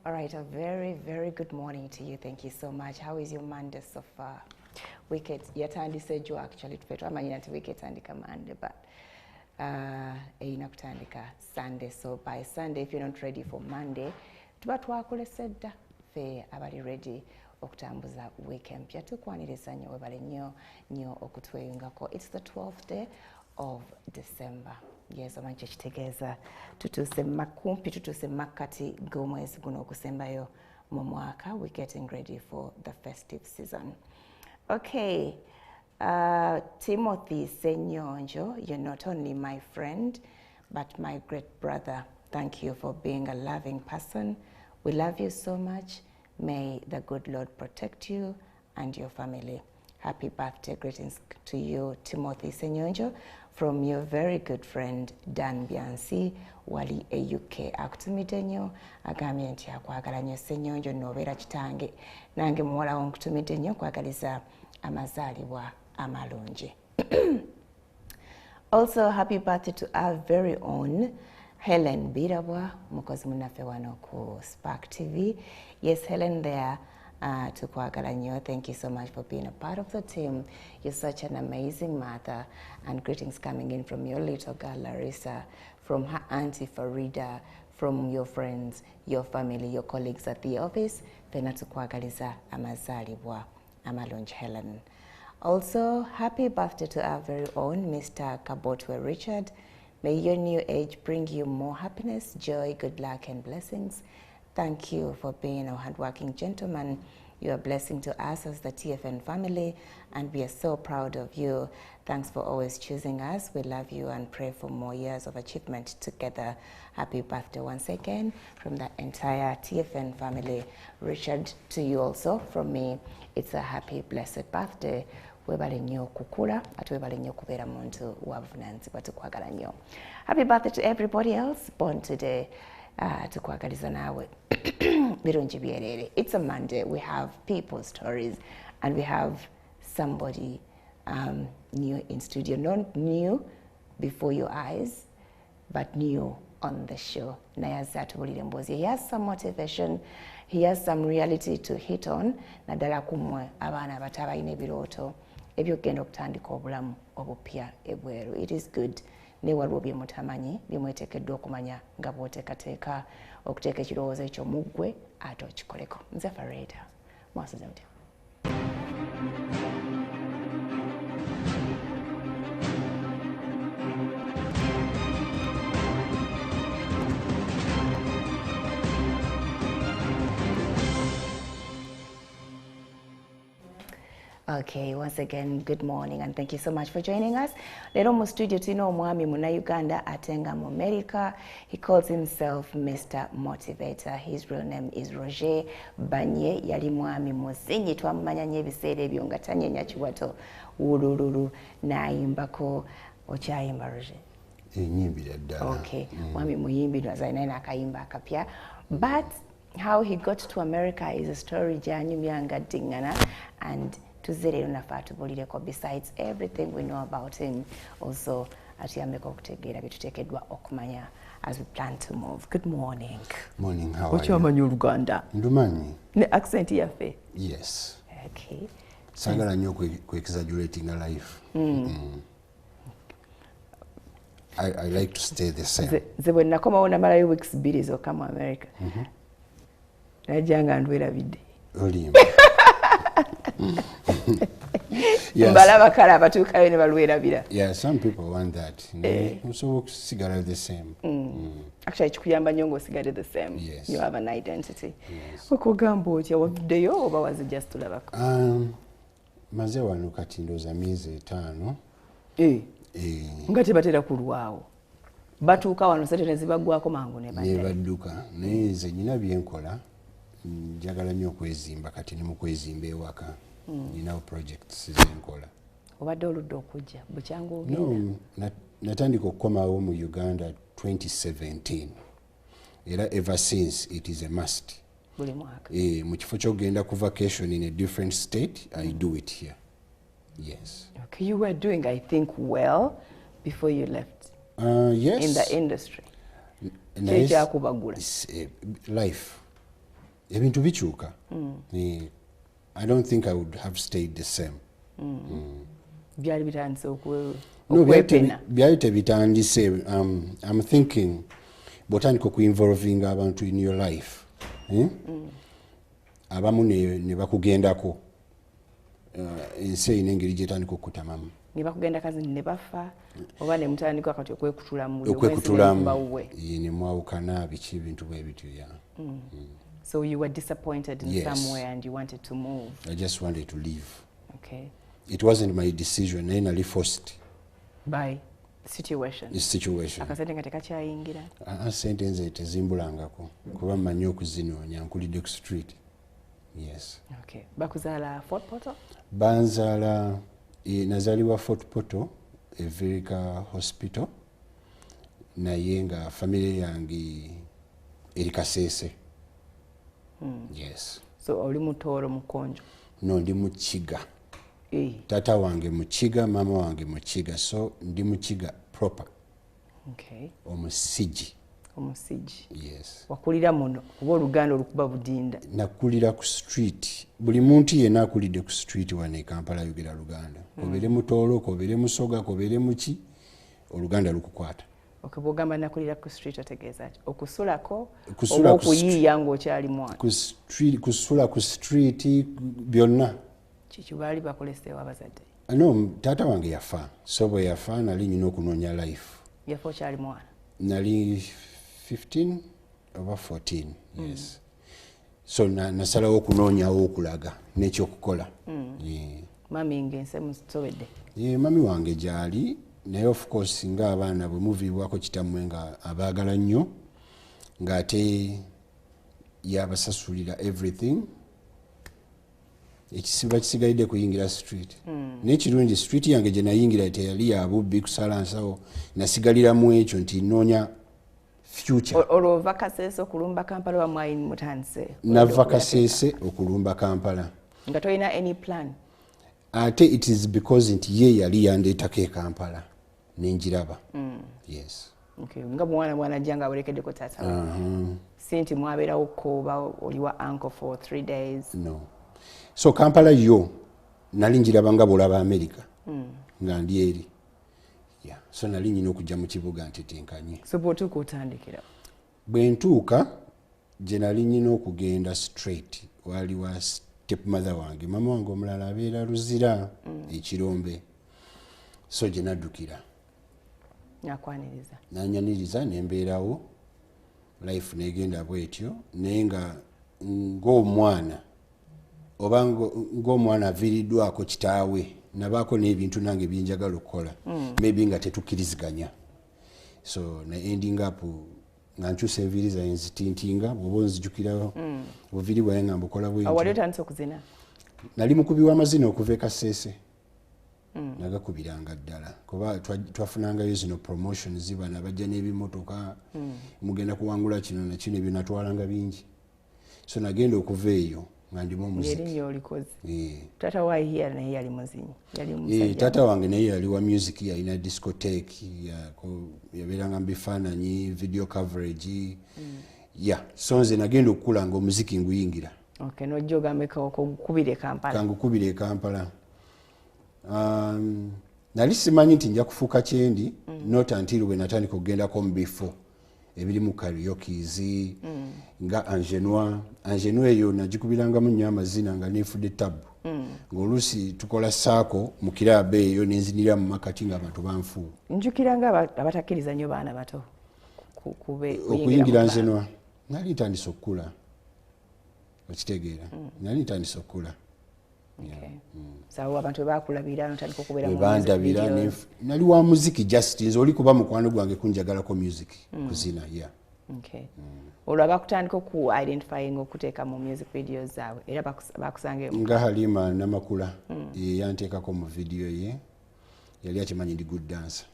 All right, a very, very good morning to you. Thank you so much. How is your Monday so far? Wicket, yatandise jo actually twamanyira nti wicket andika Monday, but eyina kutandika Sunday. So by Sunday, if you're not ready for Monday, tuba twakolesa dda fe abali ready okutambuza weekend mpya. Tukwaniriza nnyo webale nnyo okutweyungako. It's the 12th day of December. Yes, amanje kitegeeza tutuse makumpi tutuse makati g'omwezi guno okusembayo mu mwaka. We're getting ready for the festive season. Okay, Timothy Senyonjo, you're not only my friend but my great brother. Thank you for being a loving person. We love you so much. May the good Lord protect you and your family. Happy birthday, greetings to you, Timothy Senyonjo, from your very good friend Dan Biansi wali UK. Akutumidde nnyo agambye nti akwagala nnyo Senyonjo n'obeera kitange nange muwala wo nkutumidde nnyo kwagaliza amazaalibwa amalungi. Also, happy birthday to our very own Helen Birabwa, mukozi munaffe wano ku Spark TV. Yes, Helen there. Tukwagala nnyo. Thank you so much for being a part of the team. You're such an amazing mother. And greetings coming in from your little girl Larissa, from her auntie Farida, from your friends, your family, your colleagues at the office. Fena tukwagaliza amazaalibwa amalungi Helen. Also, happy birthday to our very own Mr. Kabotwe Richard. May your new age bring you more happiness, joy, good luck, and blessings. Thank you for being a hardworking gentleman. You are a blessing to us as the TFN family, and we are so proud of you. Thanks for always choosing us. We love you and pray for more years of achievement together. Happy birthday once again from the entire TFN family. Richard, to you also from me, it's a happy, blessed birthday. Webale nnyo kukula ate webale nnyo kubeera muntu wabuvunaanyizibwa. Tukwagala nnyo. Happy birthday to everybody else born today. Tukwagaliza nawe birungi byerere. It's a Monday. We have people's stories and we have somebody new in studio. Not new before your eyes, but new on the show. He has some motivation. He has some reality to hit on. Nadala kumwe abana batabalina ebirooto ebyogenda okutandika obulamu obupya ebweru. It is good. Ne waliwo bye mutamanyi bye mweteekeddwa okumanya nga bw'oteekateeka okuteeka ekirowoozo ekyo mu ggwe ate okikoleko. Nze Farida, mwasuze mutya? Okay, once again, good morning and thank you so much for joining us. Lero mu studio tulina omwami muna Uganda atenga mu America. He calls himself Mr. Motivator. His real name is Roge Banye. Yali mwami muzinyi twamumanya nnyo ebiseera ebyo nga tanyenya kiwato wulululu nayimbako. Okyayimba Roge? Nyimbira ddala. Okay, mwami muyimbi azalina n'akayimba akapya. But how he got to America is a story gy'anyumya nga ddingana, and besides everything we know about him, also atuyambeko okutegeera byetuteekeddwa okumanya as we plan to move. Good morning. Morning, how are you? Okyamanyi Oluganda? Ndumanyi. Ne accent yaffe? Yes. Okay. Sagala nnyo ku-exaggerating a life. I like to stay the same. Ze bwe nakomawo namalayo weeks 2 zokka mu America. Najja nga ndwerabidde. Olimba. Yes. Yeah, some people want that. So cigarette the same. Actually, kikuyamba nnyo ng'osigadde the same. Yes. You have an identity. Yes. Okugamba otya wavuddeyo oba was it just tulabako? Maze wano kati ndooza myezi 5. Nga tebatera kulwawo. Batuuka wano sente ne zibagwako mangu ne badda. Ne badduka. Naye nze nnina bye nkola. Njagala nnyo okwezimba kati ne mu kwezimba ewaka. Ninawo projects zenkola. Obadde oludde okujja bukyangu ogenda? No, natandika okukomawo mu Uganda 2017. Era ever since it is a must. Buli mwaka? Mu kifo ky'ogenda ku vacation in a different state, I do it here. Yes. Okay, you were doing, I think, well before you left. Yes. In the industry. Nice. Kyekyakubagula. Life. ebintu bikyuka. I don't think I would have stayed the same. Byali bitandise byali tebitandise. I'm thinking botandika okuinvolving abantu in your life. Abamu ne bakugendako ensi eyina engeri gyetandika okutamamu. Ne bakugenda kazi ne bafa oba ne mutandika kati okwekutulamu ne mwawukana biki ebintu bwe bityo. So you were disappointed in somewhere and you wanted to move. I just wanted to leave. Okay. It wasn't my decision. I was forced by the situation. The situation. Akasente nga tekakyayingira. Sente nze tezimbulangako kuba mmanyi okuzinoonya nkulidde ku street. Yes. Okay. Bakuzaala Fort Portal? Banzaala nazaalibwa Fort Portal, Everica Hospital. Naye nga family yange eri Kasese. Yes. So oli Mutooro Mukonjo? No, ndi Mukiga. Tata wange Mukiga, mama wange Mukiga, so ndi Mukiga proper. Okay. Omusigi. Omusigi. Yes. Wakulira muno kuba oluganda olukuba budinda? Nakulira ku street. Buli muntu yenna akulidde ku street wane Kampala yogera Luganda. Kobere Mutooro, kobere Musoga, kobere Muki, oluganda lukukwata. Okay, bwogamba nakulira ku street otegeeza ki? Okusulako oba okuyiiya ng'okyali mwana? Kusula ku street byonna. Kiki baali bakoleseewo abazadde? No, tata wange yafa. So bwe yafa nali nyina okunoonya life. Yafa okyali mwana? Nali 15 oba 14. Yes. So nasalawo okunoonyawo okulaga n'ekyokukola. Mami ng'ense musobedde? Mami wange gyali. Naye of course nga abaana bwe muviibwako kitammwe nga abaagala nnyo ng'ate yabasasulira everything. Ekisiba kisigalidde kuyingira street. N'ekirungi street yange gye nayingira teyali ya bubbi kusala nsawo, nasigaliramu ekyo nti nnoonya future. Olwova Kasese okulumba Kampala oba mwali mutandise? Nava Kasese okulumba Kampala. Nga tolina any plan? Ate it is because nti ye yali yandeetako e Kampala nenjiraba. Yes. Okay. Nga mwana jjanga awerekeddeko taata wawe? Si nti mwabeerawo oba oliwa uncle for 3 days? No. So Kampala yo nali njiraba nga bwolaba America nga ndi eri. So nali nyina okujja mu kibuga ntetenkanye. So bw'otuuka otandikira? Bwe ntuuka gye nali nyina okugenda straight wali wa stepmother wange, mama wange omulala abeera Luzira ekirombe. So gye naddukira. Nakwaniriza? Nanyaniriza nembeerawo life negenda bwetyo naye nga ng'omwana oba ng'omwana aviiriddwako kitaawe nabaako n'ebintu nange byenjagala okukola maybe nga tetukkiriziganya. So na ending up nga nkyusa enviiri zange nzitintinga bw'oba onzijukirawo obuviiri bwange nga mbukola bwentyo. Wali otandise okuzina? Nali mukubi w'amazina okuva e Kasese. Nagakubiranga ddala kuba twafunangayo zino promotion zibana bajja n'ebimotoka mugenda kuwangula kino na kino ebyo natwalanga bingi. So nagenda okuva eyo nga ndimu omuziki. Ngeri olikoze? Tata wa hiya naye yali muzinyi? Yali musajja? Tata wange naye yali wa music, yalina discotheque, yabeeranga mu bifaananyi, video coverage. So nze nagenda okukula nga omuziki nguyingira. Okay, n'ojja ogambeko okukubira e Kampala? Kangukubira e Kampala. Nali simanyi nti nja kufuuka kyendi not until we natandika okugendako mu bifo ebiri mu karaoke's nga Angenoi eyo nagikubirangamu nnyo amazina nga neefudde tabu ng'oluusi tukola saako mu kiraabu eyo nenzinira mu makati ng'abantu banfuuwa. Njukira nga abatakkiriza nnyo baana bato okuyingira Angenoi. Nali ntandise okukula okitegeera. Nali ntandise okukula. So abantu bakulabira notandika okubeera mu bandabira nali wa muziki just nze oli kuba mukwano gwange kunjagalako music kuzina. Okay. Olwo bakutandika oku identifying okuteeka mu music videos zaabwe era bakusange nga Halima Namakula yanteekako mu video ye yali akimanyi ndi good dancer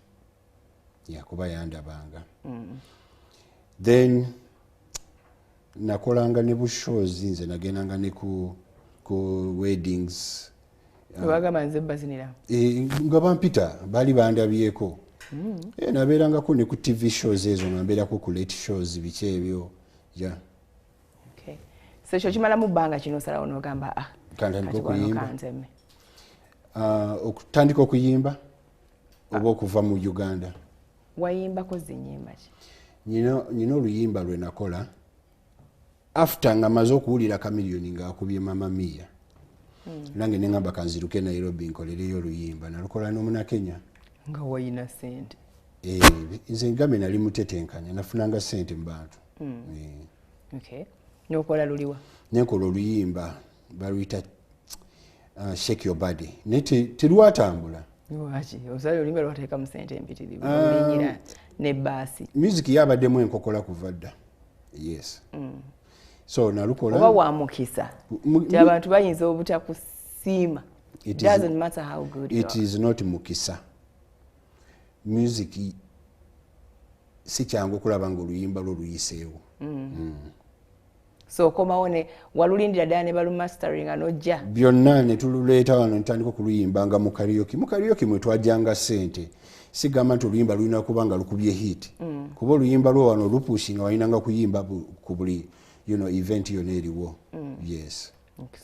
kuba yandabanga. Then nakolanga ne bu shows nze nagendanga ne ku weddings. Wagamba nze bazinira? Nga bampita bali bandabyeko. Nabeerangako ne ku TV shows ezo nga mbeerako ku late shows biki ebyo. Okay. so ekyo kimala mu bbanga kino osalawo n'ogamba kantandika okuyimba okutandika okuyimba oba okuva mu Uganda. Wayimbako zinyimba ki? Nyina oluyimba lwe nakola after nga maze okuwulira Chameleone ng'akubye Mama Mia. Nange ne ngamba kanziruke Nairobi nkolereyo oluyimba nalukola n'Omunakenya. Nga wayina sente. Nze ngambe nali mutetenkanya nafunanga sente mu bantu. Okay. N'okola luliwa? Nenkola oluyimba baluyita Shake Your Body. Terwatambula. Lwaki? Osali oluyimba lwateeka mu sente empitirivu olulinyira ne baasi. Music yabaddemu enkokola kuva dda. Yes. So nalukola oba wamukisa nti abantu bayinza obutakusiima. It doesn't matter how good you are. It is not mukisa. Music si kyangu kulaba nga oluyimba lwo luyiseewo. So komawo ne walulindira ddala ne balumastering n'ojja. Byonna ne tululeeta wano ntandika okuluyimba nga mu karaoke. Mu karaoke mwe twajjanga ssente. Sigamba nti oluyimba lulina kuba nga lukubye hit. Kuba oluyimba lwo wano lupushinga walinanga kuyimba ku buli event yonna eriwo. Yes.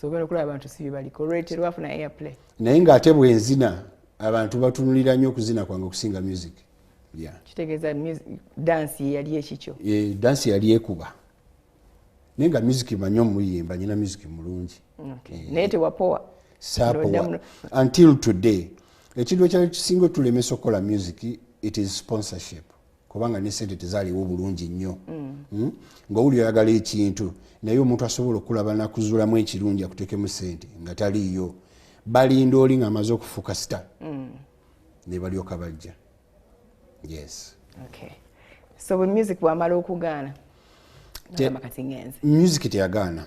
So ogenda okulaba abantu si baliko rate lwafuna airplay. Naye ng'ate bwenzina abantu batunulira nnyo okuzina kwange okusinga music. Yeah. Kitegeeza dance yali ekikyo. Dance yali ekuba. Nenga music manyo muyimba nyina music mulungi. Naye tewapowa. Sapowa. Until today. Ekintu ekyali kisinga tulemesa okukola music, it is sponsorship. Kubanga ne sente tezaaliwo bulungi nnyo. Ng'owuli oyagala ekintu naye omuntu asobola okulaba nakuzulamu ekirungi akuteekemu sente nga taliiyo. Balinda oli ng'amaze okufuuka star. Ne balyoka bajja. Yes. Okay. So when music bwamala okugaana music teyagaana.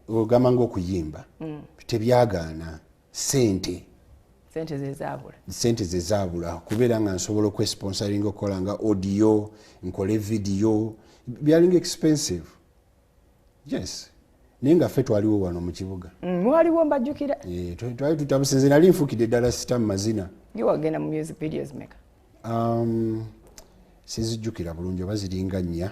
Ogamba ng'okuyimba tebyagaana. Sente ze zaabula kubeera nga nsobola okwesponsoring okukola nga audio nkole video byalinga expensive. Yes. Naye nga ffe twaliwo wano mu kibuga. Mwaliwo mbajjukira. Twali tutabuse nze nali nfukidde ddala sita mu mazina. Wagenda mu music videos meka? Sizijjukira bulungi oba ziringa nnya.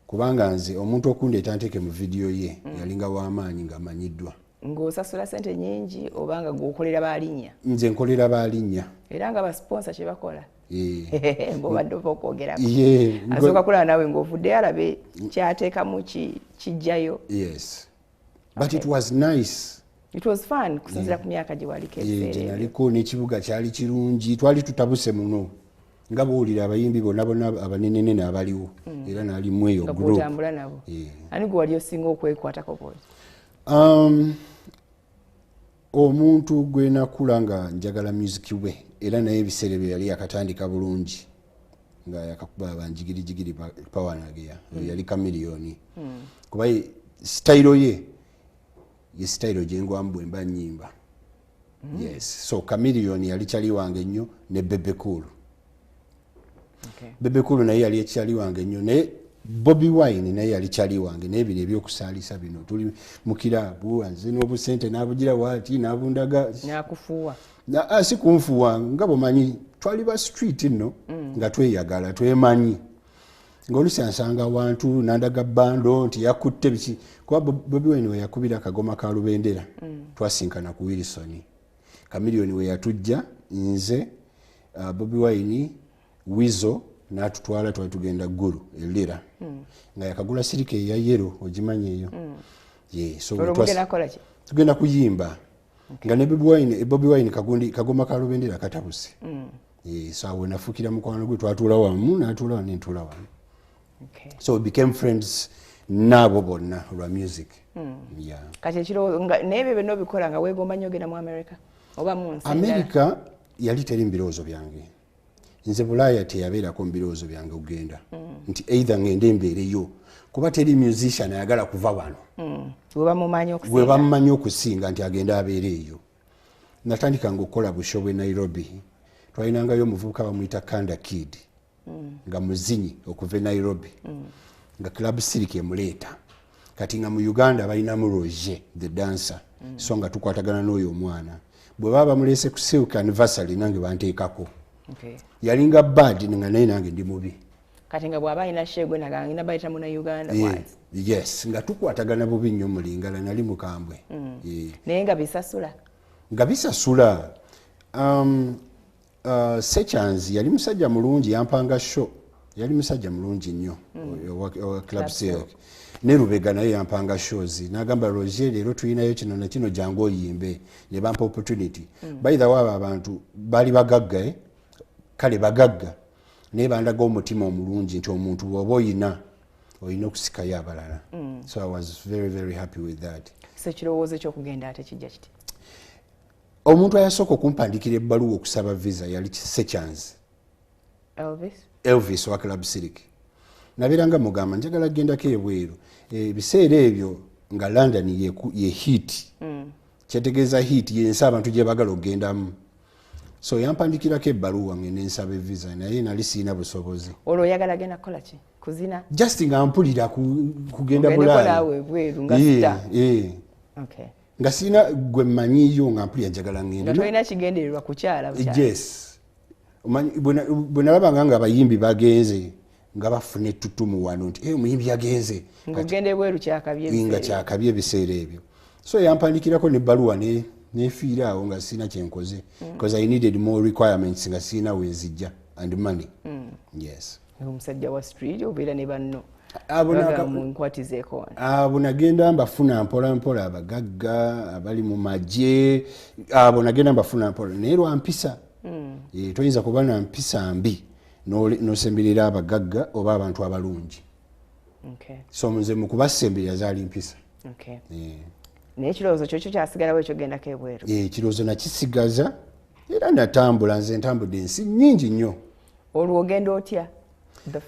Kubanga nze omuntu okundeeta nteeke mu video ye yalinga w'amaanyi ng'amanyiddwa. Ng'osasula sente nyingi obanga gw'okolera baalinnya? Nze nkolera baalinnya. Era nga basponsa kye bakola? Ng'obadde ova okwogerako. Asooka kulaba naawe ng'ovuddeyo alabe kyateekamu kijjayo. Yes. But it was nice. It was fun kusinziira ku myaka gye waliko ebiseera ebyo. Naliko n'ekibuga kyali kirungi twali tutabuse muno. Nga bw'owulira abayimbi bonna abanenenene abaliwo era naalimu eyo group. Nga bw'otambula nabo. Ani gwe wali osinga okwekwatako bw'oti? Omuntu gwe nakula nga njagala music we era naye ebiseera bye yali yakatandika bulungi nga yakakuba abanjigirigiri pawanageya yali Chameleone. Kuba style ye style gye ngwambu emba nnyimba. Yes. So Chameleone yali kyali wange nnyo ne Bebe Cool. Bebe Cool naye yali ekyali wange nnyo ne Bobby Wine naye yali kyali wange naye bino ebyokusaalisa bino tuli mu kiraabu nze n'obusente n'abugira waati n'abundaga n'akufuuwa. Si kunfuuwa nga bwomanyi twali ba street nno nga tweyagala twemanyi. Ng'oluusi ansanga awantu nandaga bando nti yakutte biki kuba Bobby Wine we yakubira akagoma ka Lubendera twasinkana ku Wilson. Chameleone we yatujja nze Bobby Wine Wizo n'atutwala twali tugenda Gulu elira nga yakagula sirike ya yero ogimanyi eyo. So tugenda kuyimba nga ne Bobby Wine kagoma ka Lubendera katabuse. So awo nafukira mukwano gwe twatuula wamu n'atuula wano n'entuula wano. So we became friends n'abo bonna lwa music. Kati ekiro naye byo byonna obikola nga weegomba nnyo ogenda mu America oba mu nsi endala? America yali teri mu birowoozo byange. Nze Bulaaya teyabeerako mu birowoozo byange ogenda nti either ngende mbeereyo kuba teri musician ayagala kuva wano we bamumanyi okusinga nti agenda abeere eyo. Natandikanga okukola busho bwe Nairobi. Twalinangayo omuvubuka bamuyita Kanda Kid nga muzinyi okuva e Nairobi nga club sirike emuleeta. Kati nga mu Uganda balinamu Roge the dancer. So nga tukwatagana n'oyo omwana bwe baba bamuleese ku silk anniversary nange banteekako. Yalinga bad nga naye nange ndi mubi. kati nga bw'aba alina shegwe nagangina bayita muna Uganda bwati. Yes, nga tukwatagana bubi nnyo mu Lingala nali mukambwe. Naye nga bisasula. Nga bisasula. Sechanzi yali musajja mulungi yampanga show. Yali musajja mulungi nnyo owa Club Silk. Ne Rubega naye yampanga shows. Nagamba Roger leero tulinayo kino na kino jangu oyimbe ne bampa opportunity. By the way abantu bali bagagga kale bagagga ne bandaga omutima omulungi nti omuntu bw'oba oyina okusikayo abalala. So I was very, very happy with that. So kirowoozo ky'okugenda ate kijja kiti? Omuntu ayasooka okumpandikira ebbaluwa okusaba visa yali Sechanzi. Elvis wa Club Silk. Nabiranga mugamba njagala gendako ebweru. Biseera ebyo nga London ye heat. Kyetegeeza heat yensi abantu gye bagala okugendamu. So yampandikirako ebbaluwa ngende nsaba visa naye nali siina busobozi. Olwo oyagala genda kukola ki? Kuzina? Just nga mpulira kugenda Bulaaya. Okay. Nga siina gwe mmanyiyo nga mpulira njagala ngenda. Nga tolina kigendererwa kukyala bukyala. Yes. Bwe nalabanga nga abayimbi bagenze nga bafuna ettutumu wano nti omuyimbi yagenze. Ng'ogenda ebweru kyakabye ebiseera. Nga kyakabye ebiseera ebyo. So yampandikirako n'ebbaluwa nefiira awo nga siina kyenkoze. Because I needed more requirements nga siina wenzijja and money. Yes. Omusajja wa street obeera ne banno. Abo nagenda mbafuna mpola mpola abagagga abali mu magye. Abo nagenda mbafuna mpola naye lwampisa. Toyinza kuba na mpisa mbi n'osemberera abagagga oba abantu abalungi. So nze mu kubasembera zaali mpisa. Naye ekirowoozo kyo kyasigalawo ekyogendako ebweru? Ekirowoozo nakisigaza era natambula nze ntambudde ensi nnyingi nnyo. Olwo ogenda otya? The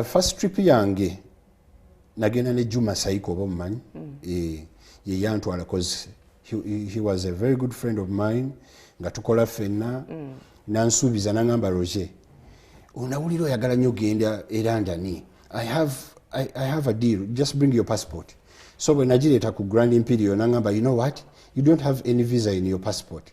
first trip yange nagenda ne Juma Saiko oba omumanyi. Ye yantwala cause he was a very good friend of mine nga tukola ffenna nansuubiza nangamba Roger onawulira oyagala nnyo genda e London. I have a deal, just bring your passport. So when nagireeta ku Grand Imperial nangamba you know what, you don't have any visa in your passport.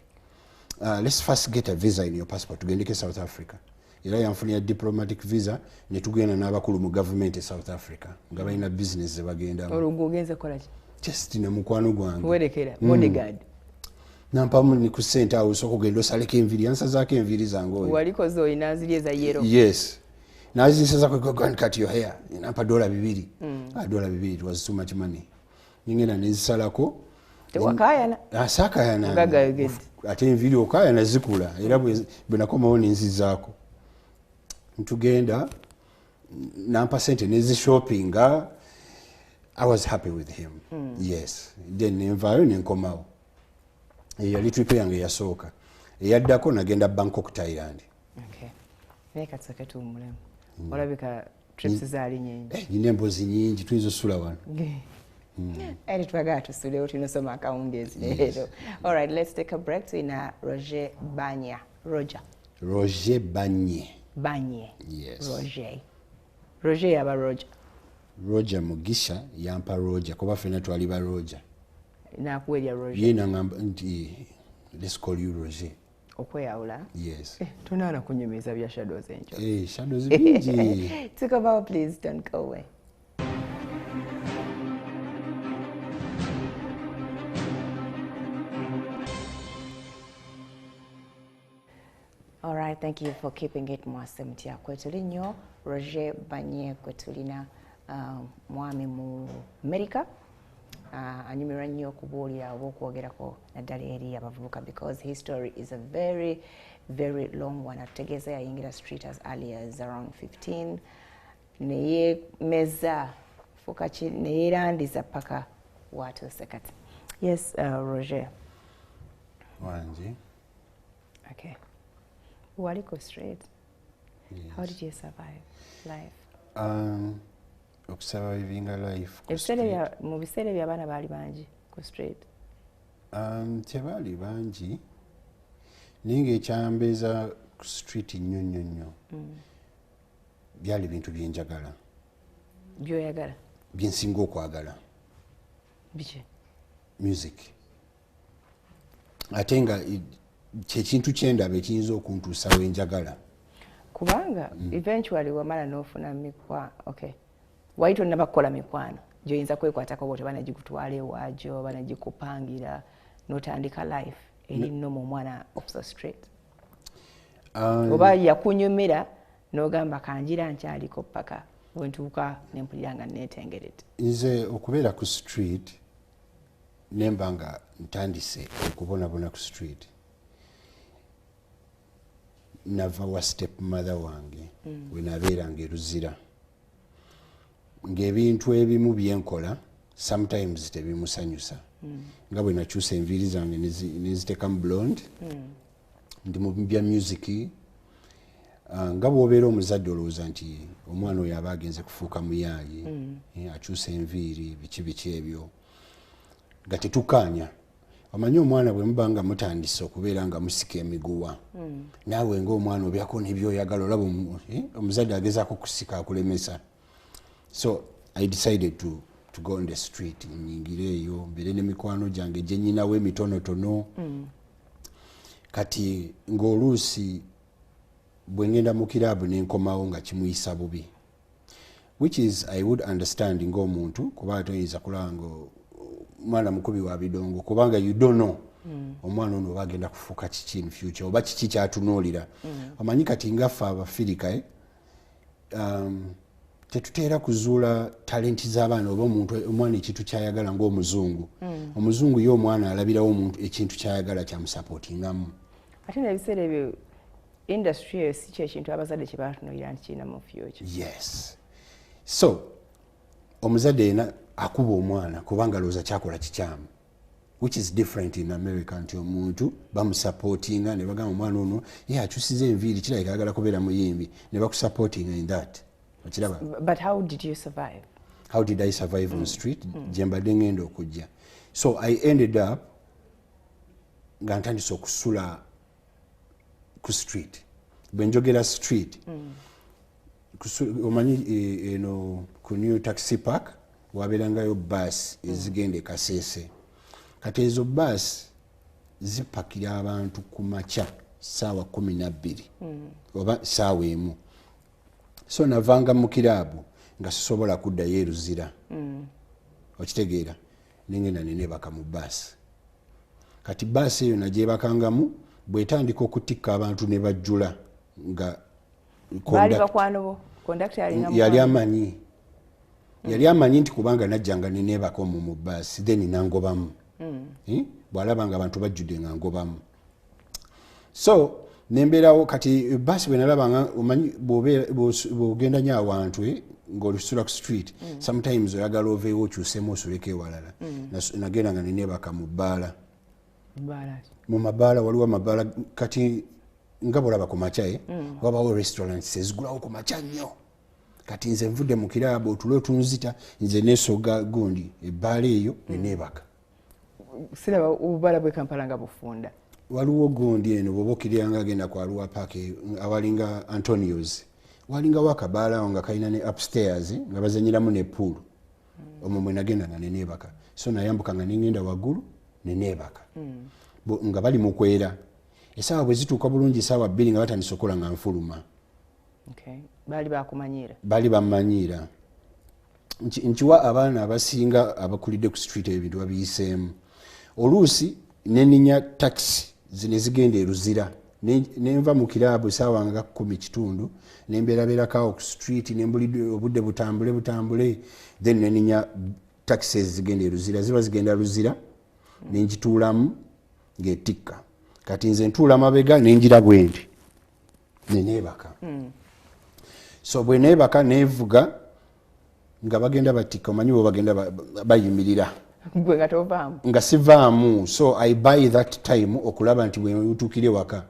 Let's first get a visa in your passport tugendeke South Africa. Era yanfunira diplomatic visa ne tugenda n'abakulu mu government e South Africa nga balina business ze bagendamu. Olwo ogenze kola ki? Just na mukwano gwange. Werekera bodyguard. Nampamu ni ku Center House okugenda osaleko enviri yansazaako enviri zange oyo. Walikoze oyo naziri eza yellow. Yes. Nazinsazaako go and cut your hair. Nampa $2. $2 it was too much money. Ningena nenzisalako. Tewakayana. Asakayana. Ngaga yogedde. Ate enviri okayana zikula era bwe nakomawo nenzizaako. Ntugenda nampa sente nezi shopping. I was happy with him. Yes. Then nenvayo nenkomawo. Yali trip yange yasooka. Eyaddako nagenda Bangkok, Thailand. Okay. Naye katsoke tuwummulemu. Olabika trips zaali nyingi. Nina emboozi nyingi tuyinza osula wano. Eri twagala tusulewo tunosoma Akawungeezi leero. All right, let's take a break. Tuyina Roge Banye. Roge Banye. Banye. Yes. Roger yaba Roger. Roger Mugisha yampa Roger kuba fena twali ba Roger. Nakuwerya Roger. Yena ngamba nti let's call you Roger. Okweyawula? Yes. Tunaana kunyumiza bya shadows enjo. Shadows bingi. Take over, please, don't go away. All right, thank you for keeping it MWASUZEMUTYA. Kwetuli nnyo Roge Banye kwetulina mwami mu America. Anyumirwa nnyo okubuulira oba okwogerako naddala eri abavubuka because his story is a very, very long one. Atutegeeza yayingira street as early as around 15. Neye meza fukaki neyerandiza paka watuuse kati. Yes, Roger. Wanji. Okay. Waliko straight. Yes. How did you survive life? Surviving a life. Mu biseera by'abaana baali bangi ku straight. Tebaali bangi naye ng'ekyambeeza ku street nnyo byali bintu byenjagala. By'oyagala? Byensinga okwagala. Biki? Music. Ate nga kyekintu kyendaba ekiyinza okuntuusa wenjagala. kubanga eventually wamala n'ofuna okay waito nabakola mikwano gyoyinza kwekwatako bw'oti banagikutwala ewaajo banagikupangira n'otandika life eri nno mu mwana off the street oba yakunyumira n'ogamba kanjira nkyaliko paka bwentuuka nempulira nga neetengerete. Nze okubeera ku street nemba nga ntandise okubonabona ku street nava wa step mother wange wenabeeranga eruzira ng'ebintu ebimu byenkola sometimes tebimusanyusa nga bwe nakyusa enviiri zange nezitekamu blonde ndi mu bya music nga bw'obeera omuzadde olowooza nti omwana oyo aba agenze kufuuka muyaayi akyusa enviiri biki ebyo nga tetukkaanya omanyi omwana bwe muba nga mutandise okubeera nga musika emiguwa naawe ng'omwana obyako n'ebyoyagala olaba omuzadde agezaako kusika akulemesa. So I decided to go on the street nyingire eyo mbere n'emikwano gyange gye nnyinawo emitonotono kati ng'oluusi bwe ngenda mu kiraabu n'enkomawo nga kimuyisa bubi, which is I would understand ng'omuntu kuba toyinza kulaba mwana mukubi wa bidongo kubanga you don't know omwana ono oba agenda kufuuka kiki in future oba kiki kyatunuulira. Omanyi kati ngaffe Abafirika tetuteera kuzuula talenti z'abaana oba omwana ekintu kyayagala ng'omuzungu. Omuzungu ye omwana alabirawo omuntu ekintu kyayagala kyamusapootingamu. Ate n'ebiseera ebyo industry eyo si kyekintu abazadde kye batunuulira nti kirina mu future. Yes. So omuzadde yena akuba omwana kubanga alowooza kyakola kikyamu, which is different in America nti omuntu bamusapootinga ne bagamba omwana ono ye akyusiza enviiri kirabika ayagala kubeera muyimbi ne bakusapootinga in that. But how did you survive? How did I survive on street? Jembadde ngenda okujja. So I ended up nga ntandise okusula ku street. Bwe njogera street omanyi eno ku new taxi park wabeerangayo bus ezigenda e Kasese. Kati ezo bus zipakira abantu ku makya ssaawa 12 oba ssaawa emu. So navanga mu kiraabu nga sisobola kuddayo eruzira. Okitegeera nengenda nenebaka mu bus. Kati bus eyo nagyebakangamu bwetandika okutikka abantu ne bajjula nga yali amanyi nti kubanga najjanga nenebaka omwo mu bus then nangobamu. Bw'alaba nga abantu bajjudde nga ngobamu. So nembeerawo kati basi bwe nalabanga omanyi bw'ogenda nnyo awantu ng'olusula ku street sometimes oyagala oveewo okyusemu osuleko ewalala. Nagenda nga nenebaka mu bbaala. Mu mabaala waliwo amabaala kati nga bw'olaba ku makya wabawo restaurants ezigulawo ku makya nnyo. Kati nze nvudde mu kiraabu otulo otunzita nze neesoga gundi ebbaala eyo nenebaka. Siraba obubaala bw'e Kampala nga bufunda. Waliwo gundi eno bw'oba okkirira nga agenda ku Arua Park awalinga Antonio's walingawo akabaala awo nga kalina ne upstairs nga bazanyiramu ne pool. Omwo mwe nagenda nga nenebaka. So nayambuka nga nengenda waggulu nenebaka nga bali mu kwera. Essaawa bwe zituuka bulungi essaawa 2 nga batandise okukola nga nfuluma. Baali bamanyiira. Nkiwa abaana abasinga abakulidde ku street ebintu babiyiseemu. Oluusi neninya taxi zine zigenda eruzira nenva mu kiraabu essaawa nga 10 nembeerabeerako ku street nembulidde obudde butambule then neninya taxi zigenda eruzira ziba zigenda ruzira nenjituulamu ng'etikka. Kati nze ntuula mabega nenjira bwendi nenebaka. So bwe nebaka nevuga nga bagenda batikka omanyi bwe bagenda bayimirira nga sivaamu. So I buy that time okulaba nti bwe utuukire waka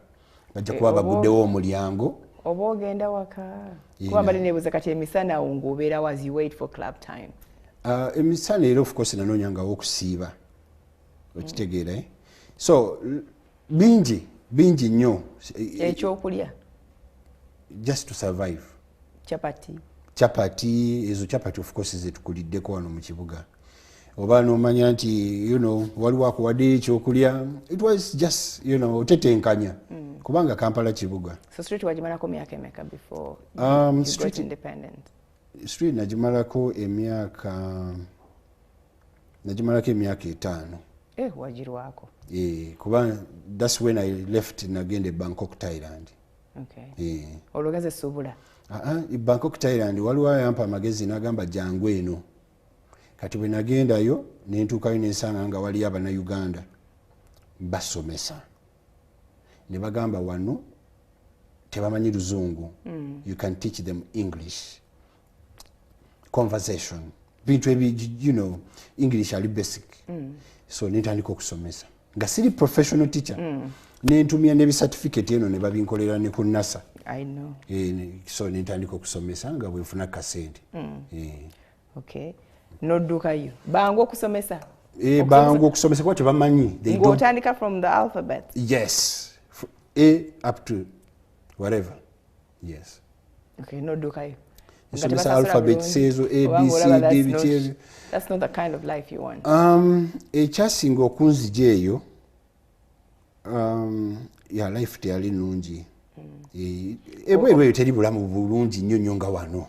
bajja kuba baguddewo omulyango oba ogenda waka kuba mbali nebuuza kati emisana awo ng'obeera was you wait for club time. Emisana era of course nanoonyangawo okusiiba okitegeera. So bingi nnyo ekyokulya just to survive. Chapati Ezo chapati of course zetukuliddeko wano mu kibuga. oba nomanya nti waliwo akuwadde ekyokulya. It was just otetenkanya kubanga Kampala kibuga. So street wagimalako myaka emeka before you got independent? Street nagimalako emyaka 5. Wagirwako? Kuba that's when I left nagende Bangkok, Thailand. Okay. Olugaze subula? Bangkok, Thailand waliwo ayampa amagezi nagamba jangu eno. Kati bwe nagendayo nentuukayo nensanga nga waliyo Abannayuganda basomesa. Ne bagamba wano tebamanyi Luzungu. You can teach them English. Conversation. Bintu ebi English ali basic. So nentandika okusomesa. Nga siri professional teacher. Nentumya ne certificate eno ne babinkolera ne ku NASA. I know. So nentandika okusomesa nga bwe nfuna kasente. Okay. Noddukayo bangu okusomesa? Bangu okusomesa kuba tebamanyi. Ng'otandika from the alphabet? Yes. A up to whatever. Yes. Okay, noddukayo. Somesa alphabet says A, B, C, D, B, that's not the kind of life you want. Ekyasinga okunzija eyo life teyali nnungi. Ebweru teri bulamu bulungi nnyo nga wano.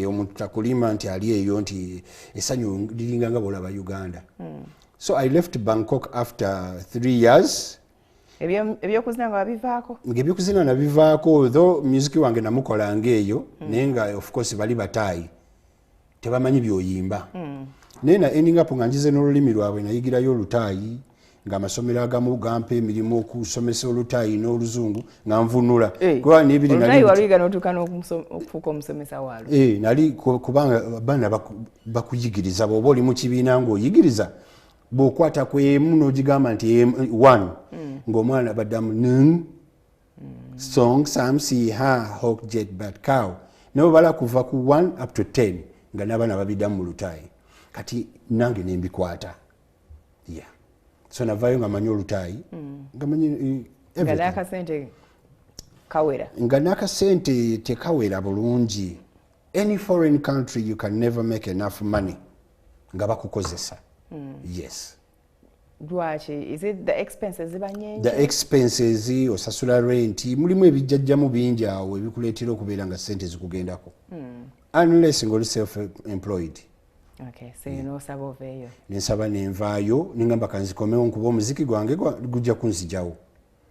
Omuntu takulima nti ali eyo nti essanyu liringa nga bw'olaba Uganda. So I left Bangkok after 3 years. Ebyokuzina nga wabivaako? Ebyokuzina nabivaako, though music wange namukolanga eyo, naye nga of course bali bataayi tebamanyi byoyimba. Naye na ending up nga njize n'olulimi lwabwe nayigirayo olutaayi ng'amasomero agamu gampa emirimu okusomesa olutaayi n'oluzungu nga nvunula. Olutaayi waluyiga n'otuuka n'okufuuka omusomesa waalwo? Nali kubanga abaana bakuyigiriza bw'oba oli mu kibiina ng'oyigiriza bw'okwata kwemu n'ogigamba nti 1 ng'omwana baddamu nung song sam si ha hok jet bat cow ne bala kuva ku 1 up to 10 nga n'abaana babiddamu mu lutaayi. Kati nange ne mbikwata. So navayo nga manyi olutaayi nga manyi nga n'akasente tekawera bulungi. Any foreign country you can never make enough money nga bakukozesa. Yes. Dwachi, is it the expenses zibanyenje? The expenses osasula rent mulimu ebijjajjamu bingi awo ebikuleetera okubeera nga sente zikugendako. Unless ng'oli self employed. Okay, so you know saba oveeyo. Nensaba nenvaayo ningamba kanzikomewo nkuba omuziki gwange gujja kunzijawo.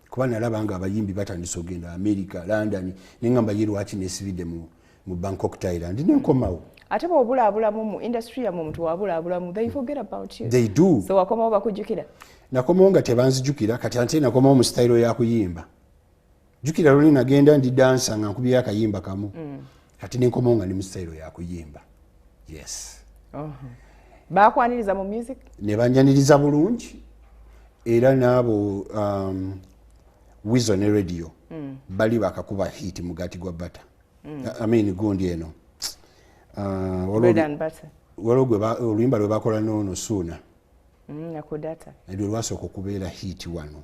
Kuba nalaba nga abayimbi batandise okugenda America, London, ningamba ye lwaki nesibidde mu Bangkok, Thailand nenkomawo. Ate bw'obulaabulamu mu industry yamu omuntu wabulaabulamu, they forget about you. They do. So wakomawo bakujjukira? Nakomawo nga tebanzijjukira, kati ate nakomawo mu style ya kuyimba. Jjukira luli nagenda ndi dansa nga nkubye akayimba kamu. Kati nenkomawo nga ndi mu style ya kuyimba. Yes. Bakwaniriza mu music? Ne banyaniriza bulungi. Era n'abo Wizo ne radio bali bakakuba hit mugati gwa butter. I mean gundi eno. Bread and butter. Oluyimba lwe bakola n'ono Suuna. Nakudata. Eryo lwasooka okubeera hit wano.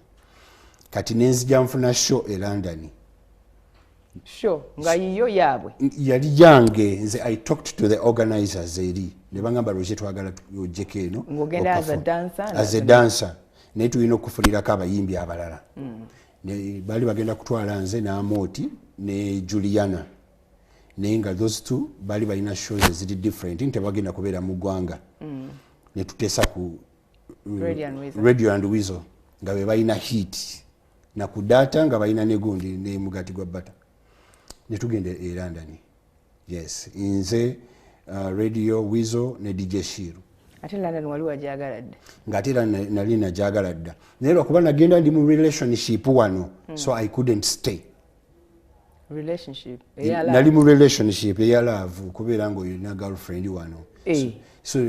Kati nenzija nfuna show e London. Show nga yiyo yaabwe? Yali yange nze I talked to the organizers eri. Ne bangamba Roge twagala ojjeko eno. Ng'ogenda as a dancer? As a dancer. Naye tulina okufulirako abayimbi abalala. Bali bagenda kutwala nze n'Amooti ne Juliana. Naye nga those two bali balina shows eziri different nti tebagenda kubeera mu ggwanga. Ne tuteesa ku Radio and Weasel nga be balina hit. Na ku data nga balina ne gundi ne mugati gwa butter. Ne tugenda e London. Yes. Nze Radio Weasel ne DJ Shiru. Ate London wali wajagaladde? Ng'ate nali najagaladda. Naye lwakuba nagenda ndi mu relationship wano. So I couldn't stay. Relationship? Nali mu relationship eya love kubeera ng'olina girlfriend wano. So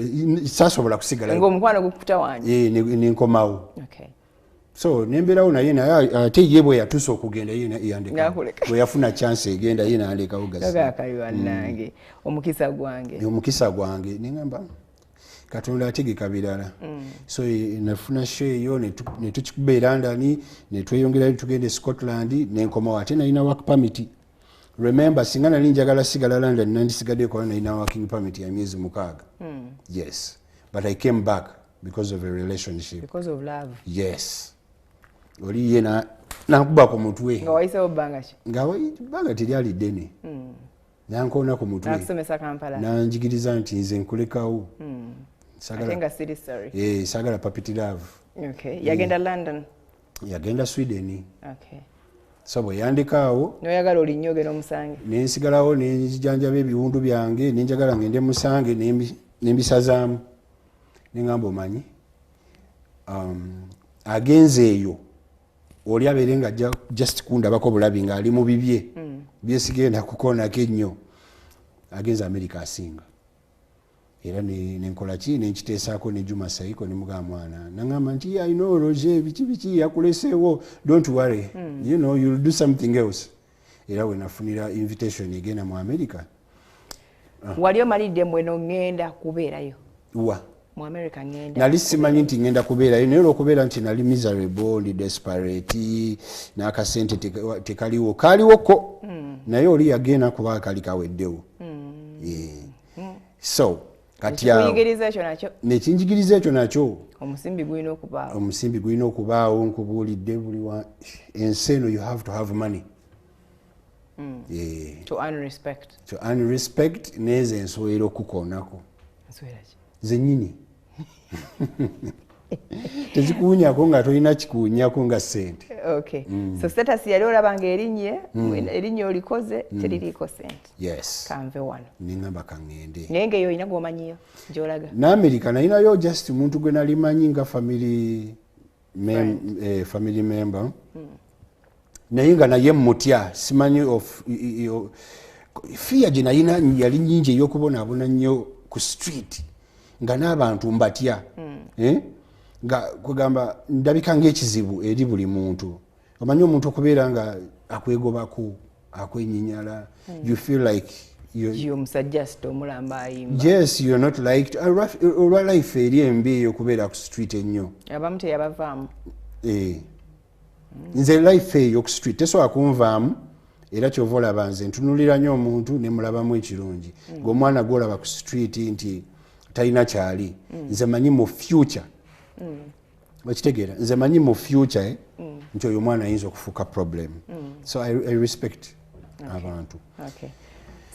saasobola kusigala. Ng'omukwano gukuta wange? Nenkomawo. Okay. So nembeerawo naye ate ye bwe yatuusa okugenda ye yandeka. Bwe yafuna chance egenda ye n'andekawo gasi. Gakayo nange omukisa gwange. Omukisa gwange ningamba Katonda ategeka birala. So nafuna show eyo ne tukikuba e London ne tweyongerayo tugende Scotland nenkomawo ate nalina work permit. Remember singa nali njagala sigala London nandisigadde kola nalina working permit ya myezi 6. Yes. but I came back because of a relationship. Because of love. Yes. Oli ye nakuba ku mutwe. Nga wayisewo bbanga ki? Nga bbanga teryali ddene. Nankoona ku mutwe. Nakusomesa Kampala. Nanjigiriza nti nze nkulekawo. Ate nga siri sorry. Sagala puppy love. Okay. Yagenda London. Yagenda Sweden. Okay. So bwe yandikaawo noyagala olinyogera omusange nensigalawo nenjijanjaba ebiwundu byange nenjagala ngende musange nembisazaamu nengamba omanyi agenze eyo oli abeere nga just kundabako bulabi nga ali mu bibye byesigenda kukoonako ennyo agenze America asinga era nenkola ki nenkiteesaako ne Juma Saiko ne mugaa mwana nangamba nti I know Roge biki yakuleseewo don't worry you know you'll do something else era we nafunira invitation egenda mu America wali omalidde mbweno ngenda kubeerayo wa mu America ngenda nali simanyi nti ngenda kubeerayo naye olwokubeera nti nali miserable ndi desperate n'akasente tekaliwo kaliwoko naye oli yagenda kuba kali kaweddewo so kati awo nekinjigiriza ekyo nakyo omusimbi gulina okubaawo nkubuulidde buli ensi eno you have to have money to earn respect nezo ensowera okukoonako zenyini tezikuwunyako nga tolina kikuwunyako nga sente. Okay. So status yali olaba nga erinnya olikoze teririiko sente. Yes. Kanve wano. Ningamba kangende. Naye ng'eyo olina gw'omanyiyo gy'olaga. N'Amerika nalinayo just muntu gwe nali manyi nga family member. Naye nga naye mutya simanyi of fear gye nalina yali nyingi ey'okubonaabona nnyo ku street nga n'abantu mbatya. Nga kugamba ndabika ng'ekizibu eri buli muntu omanyi omuntu okubeera nga akwegobako akwenyinyala you feel like musajja omulamba ayimba. Yes, you're not liked. Olwa life eri embi eyo okubeera ku street ennyo abamu teyabavaamu nze life eyo ku street tesobola kunvaamu era kyova olaba nze ntunulira nnyo omuntu ne mulabamu ekirungi ng'omwana gw'olaba ku street nti talina kyali nze manyi mu future okitegeera nze manyi mu future nti oyo omwana ayinza okufuuka problem so I respect abantu.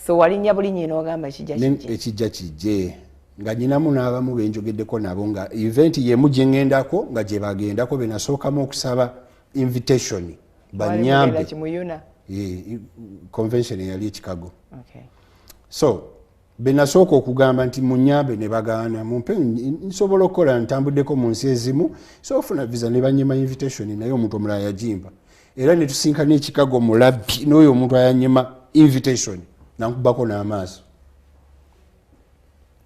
So walinnya bulinnya n'ogamba ekijja kijje nga nyinamu n'abamu benjogeddeko nabo nga event yemu gye ŋŋendako nga gye bagendako be nasookamu okusaba invitation banyambe convention eyali e Chicago. So benasooka okugamba nti munyambe ne bagaana mumpe nsobola okukola ntambuddeko mu nsi ezimu so ofuna visa ne banyima invitation naye omuntu omulala yagimba era ne tusinkana e Chicago mu labbi n'oyo omuntu ayanyima invitation nankubako n'amaaso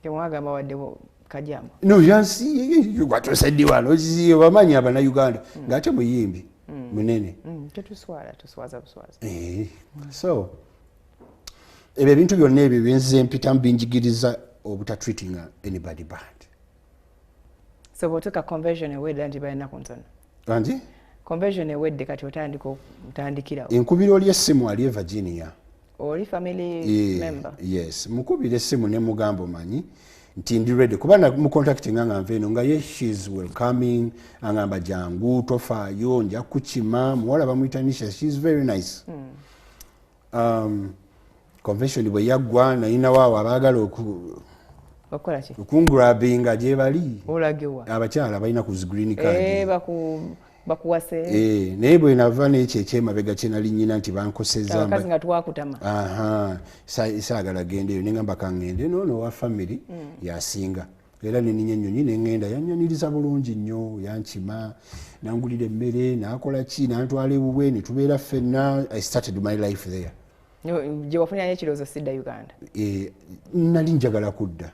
temwagamba wadde kajamba no yansi gwatoseddi wano bamanyi abannayuganda ng'ate muyimbi munene tuswaza buswaza so ebyo ebintu byonna ebyo byenzize mpitamu binjigiriza obutatreatinga anybody bad. So bw'otuuka conversion ewedde nti balina ku ntono anti conversion ewedde kati otandikirawo enkubira oli essimu ali e Virginia oli family member. Yes, mukubira essimu ne mugamba omanyi nti ndi ready kuba mu contacting nga nve eno nga ye she's welcoming angamba jangu tofaayo nja kukima muwala bamuyitanisha she's very nice. Convention bwe yaggwa nalina waawo abaagala okungrabinga gye bali abakyala balina ku green card bakuwase naye bwe nava n'ekyo ekyemabega kye nali nnyina nti bankosezza saagala gendeeyo nengamba kaŋŋende noono wa family yasinga era neninya ennyonyi neŋŋenda yannyoniriza bulungi nnyo yankima nangulira emmere n'akola ki nantwala ewuwe ne tubeera ffenna I started my life there. Gye wafunirayo ekirowoozo sidda Uganda? Nali njagala kudda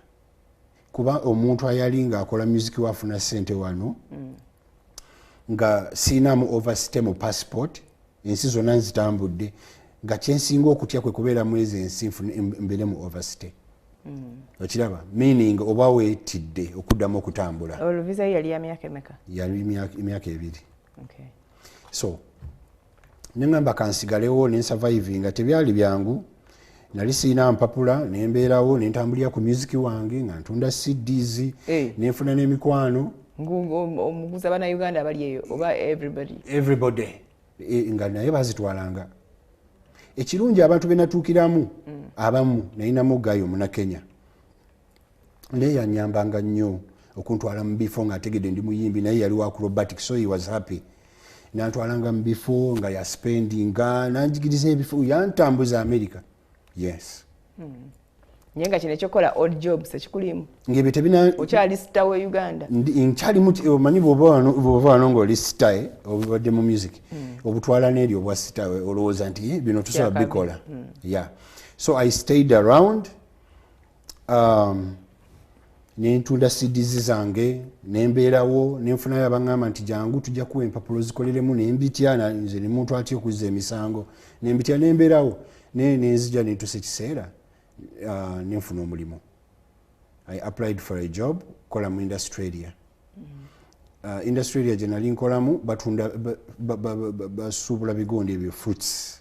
kuba omuntu ayali ng'akola music wafuna ssente wano nga siinamu overstay mu passport ensi zonna nzitambudde nga kyensinga okutya kwe kubeera mwezi ensi mbeere mu overstay. Okiraba meaning oba weetidde okuddamu okutambula. Visa yali ya myaka emeka? Yali emyaka 2. So nengamba kansigalewo ne surviving nga tebyali byangu nali sina mpapula nembeerawo nentambulira ku music wange nga ntunda CDs nenfuna n'emikwano omuguza bana Uganda abali eyo oba everybody nga naye bazitwalanga ekirungi abantu benatuukiramu abamu nayinamu gayo muna Kenya naye yanyambanga nnyo okuntwala mu bifo nga ategedde ndi muyimbi naye yali wa acrobatic so he was happy nantwalanga mu bifo nga ya spendinga nanjigiriza ebifo yantambuza America yes nyenga kino ekyokola odd jobs ekikulimu ngebe tebina okyali sita we Uganda nkyali omanyi bw'oba ng'oli sita obadde mu music obutwala n'eri obwa sita olowooza nti bino tusobola bikola yeah so I stayed around nentunda CDs zange nembeerawo nenfunayo abaŋŋamba nti jangu tujja kuwa empapulo zikoleremu nembitya nze ne muntu atya okuzza emisango nembitya nembeerawo nenzija nentusa ekiseera nenfuna omulimu I applied for a job kola mu Industralia Industralia gye nali nkolamu batunda basuubula bigondi ebyo fruits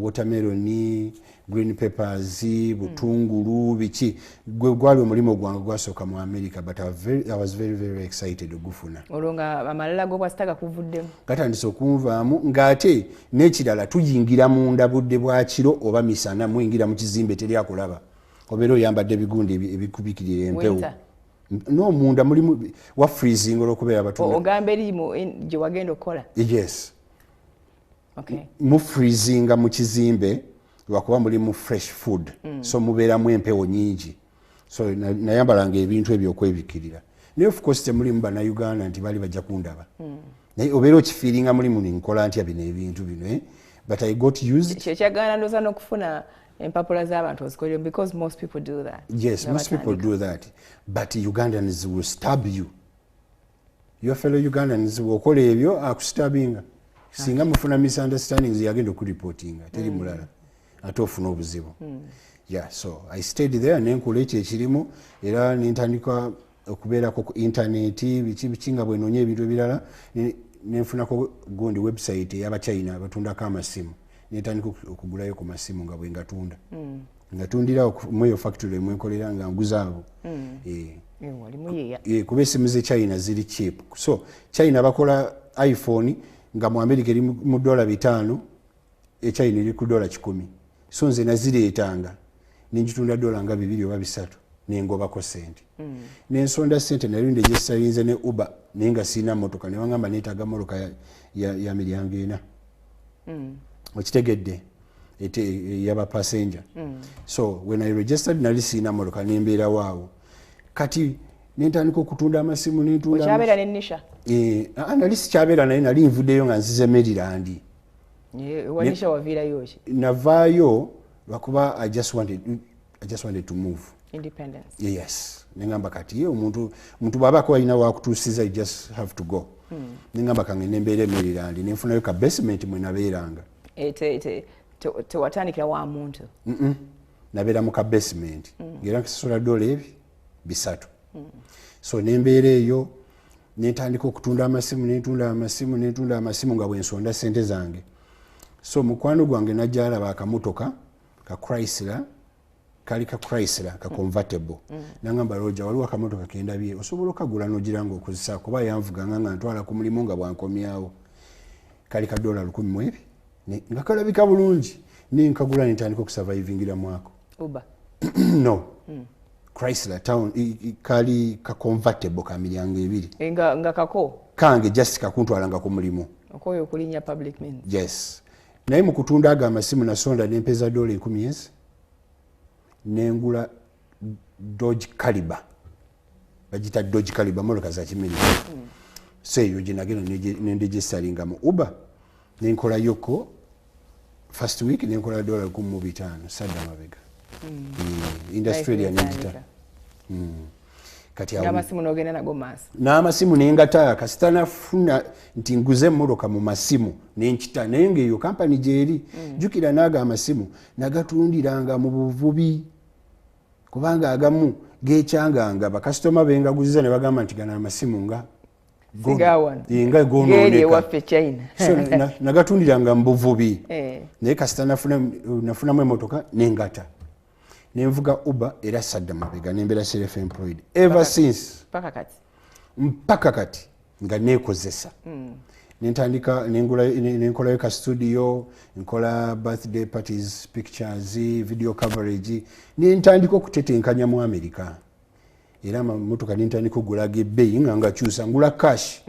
watermelon green peppers butungulu biki gwali omulimu gwange gwasooka mu America but I was very excited ogufuna olonga amalala go bwasitaga kuvuddemu gatandise okunvaamu ng'ate n'ekirala tuyingira munda budde bwa kiro oba misana muyingira mu kizimbe teri akulaba obeera oyambadde ebigundi ebikubikirira empewo no munda mulimu wa freezing olw'okubeera batunda ogamba erimu gye wagenda okukola yes okay mu freezing mu kizimbe lwakuba mulimu fresh food so mubeeramu empewo nyingi so nayambalanga ebintu ebyo okwebikirira naye of course temulimu bannayuganda nti bali bajja kundaba naye obeera okifiiringa mulimu ninkola ntya bino ebintu bino but I got used kyekyagaana ndooza n'okufuna empapula z'abantu ozikolera because most people do that yes most people do that but Ugandans will stab you your fellow Ugandans bw'okola ebyo akustabinga singa mufuna misunderstandings yagenda okureportinga teri mulala ate ofuna obuzibu yeah so I stayed there nenkola ekyo ekirimu era nentandika okubeerako ku internet biki nga bwenoonya ebintu ebirala nenfunako gundi website ey'abachina abatundako amasimu nentandika okugulayo ku masimu nga bwe ngatunda ngatundira mweyo factory mwenkolera nga nguzaabo kuba esimu ze China ziri cheap so China bakola iPhone nga mu America eri mu $5 China eri ku $10 so nze nazireetanga nenjitunda $2 nga 2 oba 3 nengobako sente nensonda sente nalinde gyesalinze ne Uber nenga sina motoka ne wangamba neetaaga motoka ya miryango ena okitegedde yaba passenger so when I registered nali sina motoka nembeera waawo kati nentandika okutunda amasimu nentunda okyabeera n'ennisha nali sikyabeera naye nali nvuddeyo nga nzize Maryland wanisha waviirayo ki navaayo lwakuba I just wanted to move independence yes nengamba kati omuntu bw'abaako alina wakutuusiza you just have to go nengamba kange nembeera e Maryland nenfunayo ka basement mwe nabeeranga tewatandikira wa muntu nabeera mu ka basement ngera nkisosola $3 so nembeera eyo nentandika okutunda amasimu nentunda amasimu nga bwensonda sente zange so mukwano gwange najjalaba akamotoka ka Chrysler kali ka Chrysler ka convertible nangamba Roge waliwo akamotoka kendabye osobola okagula nogira nga okozesa kuba yanvuganga nga ntwala ku mulimu nga bwankomyawo kali ka $10,000 nga kalabika bulungi nenkagula nentandika okusurvivingira mwako Uber no Chrysler town kali ka convertible ka miryango 2 nga kako kange just kakuntwalanga ku mulimu okoyo okulinya public means yes naye mu kutunda aga amasimu nasonda nempeza $10,000 nengula Dodge Caliber bagita Dodge Caliber motoka za America so eyo gye nagenda nendegistaringa mu Uber nenkola yoko first week nenkola $15 sadda mabega Industralia nenjita kati n'amasimu n'ogenda nago maaso n'amasimu nengata kasita nafuna nti nguze emmotoka mu masimu nenkita naye ng'eyo kampani gyeri jjukira naaga amasimu nagatundiranga mu buvubi kubanga agamu geekyanganga bakasitoma bengaguziza ne bagamba nti gana amasimu nga sigawan inga ngeri waffe China so nagatundiranga mbuvubi naye kasita nafunamu emotoka nengata nenvuga Uber era sadda mabega nembera self employed ever since mpaka kati nga nekozesa nentandika nenkolayo ka studio nkola birthday parties pictures video coverage nentandika okutetenkanya mu America era motoka nentandika okugulaga ebbeeyi nga kyusa ngula cash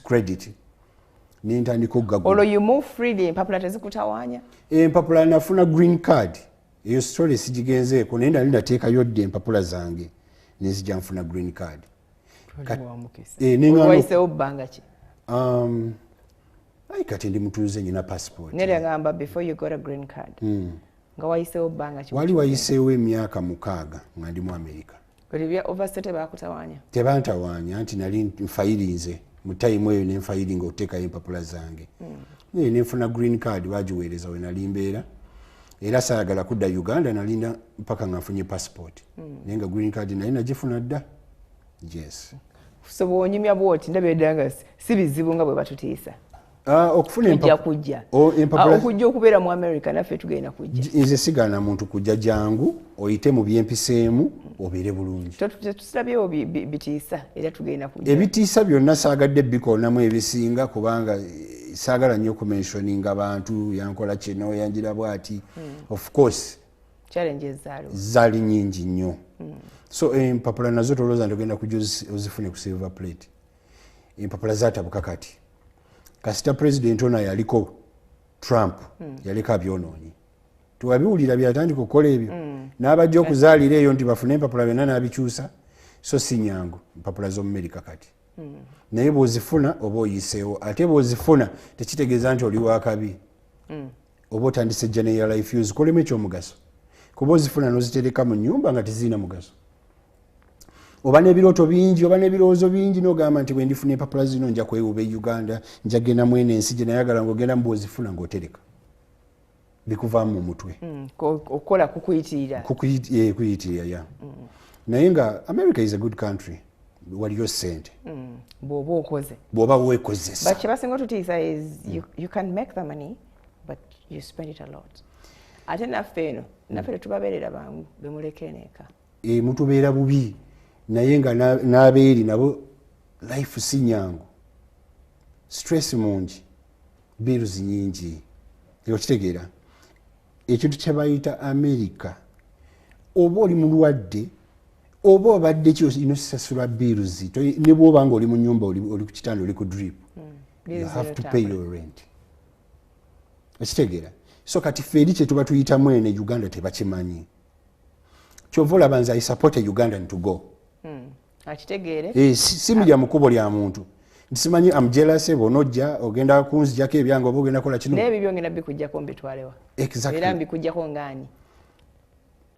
credit nentandika okugagula olo you move freely empapula tezikutawanya empapula nafuna green card eyo story sigigenzeeko naye nali ndateekayo dde empapula zange nezijja nfuna green card waisewo bbanga ki kati ndi mutuuze nyina passport nerengamba before you got a green card nga waisewo bbanga ki wali wayiseewo emyaka 6 nga ndi mu America olivya overstate bakutawanya tebantawanya anti nali nfayirinze mu time eyo nenfayiringa okuteekayo empapula zange naye nenfuna green card bagiweereza we nali mbeera era saagala kudda Uganda nalinda mpaka nga nfunye passport naye nga green card naye nagifuna dda yes so bwonyumya bwoti ndabye eddanga si bizibu nga bwe batutiisa okufuna empapula okujja okubeera mu America naffe tugenda kujja nze sigana muntu kujja jangu oyite mu byempiseemu obeere bulungi tusilabyewo bitiisa era tugenda kujja ebitiisa byonna saagadde bikonamu ebisinga kubanga saagala nnyo okumentioninga abantu yankola kino yanjira bwati of course challenges zaali nyingi nnyo so empapula nazo tolooza ndogenda kujja ozifune ku silver plate empapula zaatabuka kati kasita president ono yaliko Trump yaleka abyonoonyi tuwabiwulira byatandika okukola ebyo n'abajja okuzaalira eyo nti bafune empapula byonna n'abikyusa so si nyangu empapula z'omu America kati naye bw'ozifuna oba oyiseewo ate bw'ozifuna tekitegeeza nti oli wakabi oba otandise general life use kolemu ekyomugaso kuba ozifuna n'ozitereka mu nnyumba nga tezirina mugaso oba n'ebirooto bingi oba n'ebirowoozo bingi n'ogamba nti bwe ndifuna empapula zino nja kwewuba e Uganda nja genda mwene ensi gye nayagala ng'ogenda mu bw'ozifuna ng'otereka bikuvaamu mu mutwe okukola kukuyitirira kuyitirira ya naye nga America is a good country waliyo ssente bw'oba weekozesa but kye basinga otutiisa is you can make the money but you spend it a lot ate naffe eno naffe tetubabeerera bangu bemuleka eneeka mutubeera bubi naye nga n'abeeri nabo life si nyangu stress mungi bills nyingi okitegeera ekintu kye bayita America oba oli mulwadde oba obadde kinosasula bills ne bw'oba nga oli mu nnyumba oli ku kitanda oli ku drip you have to pay your rent okitegeera so kati ffe eri kye tuba tuyitamu ene Uganda tebakimanyi kyova olaba nze I support a Ugandan to go akitegeere simulya mukubo lya muntu nsimanyi am jealous bonojja ogenda kunzijako ebyange oba ogenda kola kino n'ebyo byongenda bikujjako mbitwalewa exactly era mbikujjako ngani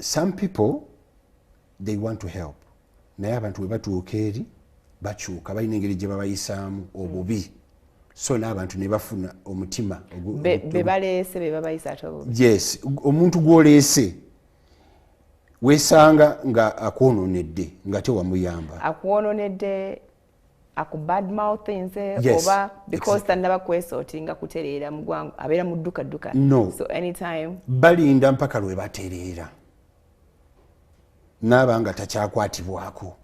some people they want to help naye abantu bwe batuuka eri bakyuka balina engeri gye babayisaamu obubi so n'abantu ne bafuna omutima be baleese be babayisa ate obubi yes omuntu gw'oleese weesanga nga akwononedde nga tewamuyamba akwononedde akubadmouth nze yes, oba because exactly. Tannaba kwesootinga kutereera mu ggwanga abeera mu dduka no. So anytime balinda mpaka lwe batereera naaba nga takyakwatibwako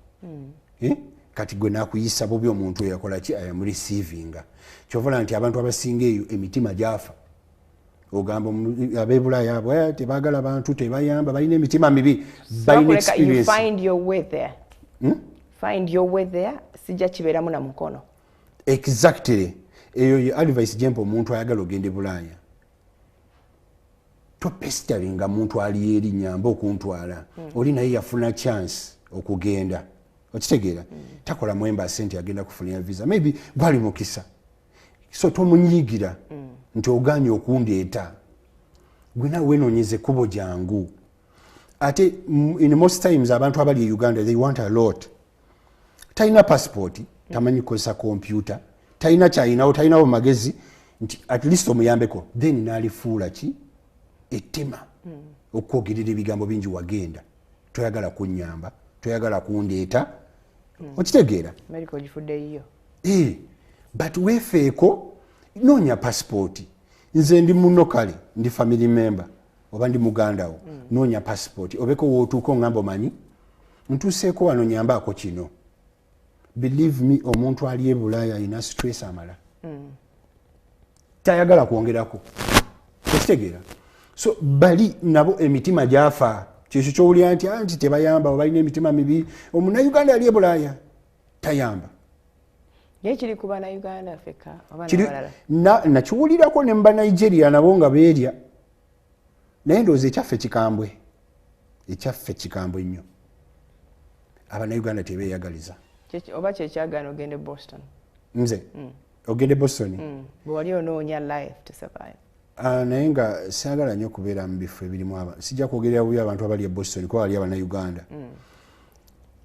kati gwe nakuyisa bubi omuntu eyakola ki ayamurecevinga kyovola nti abantu abasinga eyo emitima gyafa ogamba ab'ebulaaya abo tebaagala bantu tebayamba balina emitima mibi balina experience. You find your way there. Find your way there sijja kibeeramu na mukono exactly eyo ye advice jempo omuntu ayagala ogende bulaaya topestaringa muntu ali eri nyamba okuntwala oli naye yafuna chance okugenda okitegeera takola mwemba sente agenda kufunira visa maybe gwali mukisa so tomunyigira nti oganye okundeeta gwena wenonyeze kubo jangu ate in most times abantu abali e Uganda they want a lot taina passport tamanyi kukozesa computer taina chainawo tainawo magezi nti at least omuyambeko then nalifuula ki ettima okwogerera ebigambo bingi wagenda toyagala kunyamba toyagala kundeeta okitegeera America ogifudde iyo but weefeeko noonya passport. Nze ndi muno kale ndi family member oba ndi muganda wo noonya passport obeko wootuuka ngamba omanyi ntuuseeko wano nyambaako kino. Believe me, omuntu ali e Bulaaya alina stress amala tayagala kwongerako. Tekitegeera. So bali nabo emitima gyafa. Kyekyo kyowulira nti tebayamba oba balina emitima mibi. Omunnayuganda ali e Bulaaya tayamba. Kiri ku bannayuganda Africa abalala nakiwulirako ne mba Nigeria nabo nga beerya. Naye ndowooza ekyaffe kikambwe nnyo. Abannayuganda tebeeyagaliza. Oba kyekyagaana ogende Boston. Nze ogende Boston. Bwe wali onoonya life to survive. Naye nga saagala nnyo okubeera mu bifo ebirimu sijja kwogerera bubi abantu abali e Boston kuba wali abannayuganda.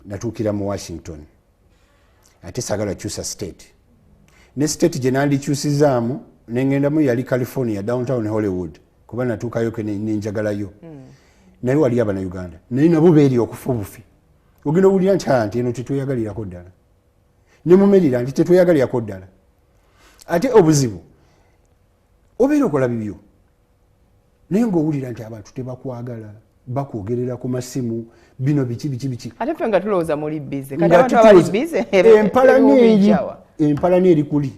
Natuukira mu Washington. Ate saagala kyusa state. Ne state gye nandikyusizaamu nengendamu yali California, downtown Hollywood. Kuba natuukayo nenjagalayo. Naye wali abannayuganda. Naye nabo beeri okufa obufi. Ogenda owulira nti eno tetweyagalirako ddala. Ne mumerira nti tetweyagalirako ddala. Ate obuzibu obeera okola bibyo. Naye ng'owulira nti abantu tebakwagala. Bakwogerera ku masimu bino biki. Ate ffe nga tulowooza muli bize. Kati abantu abali bize empala n'eri kuli.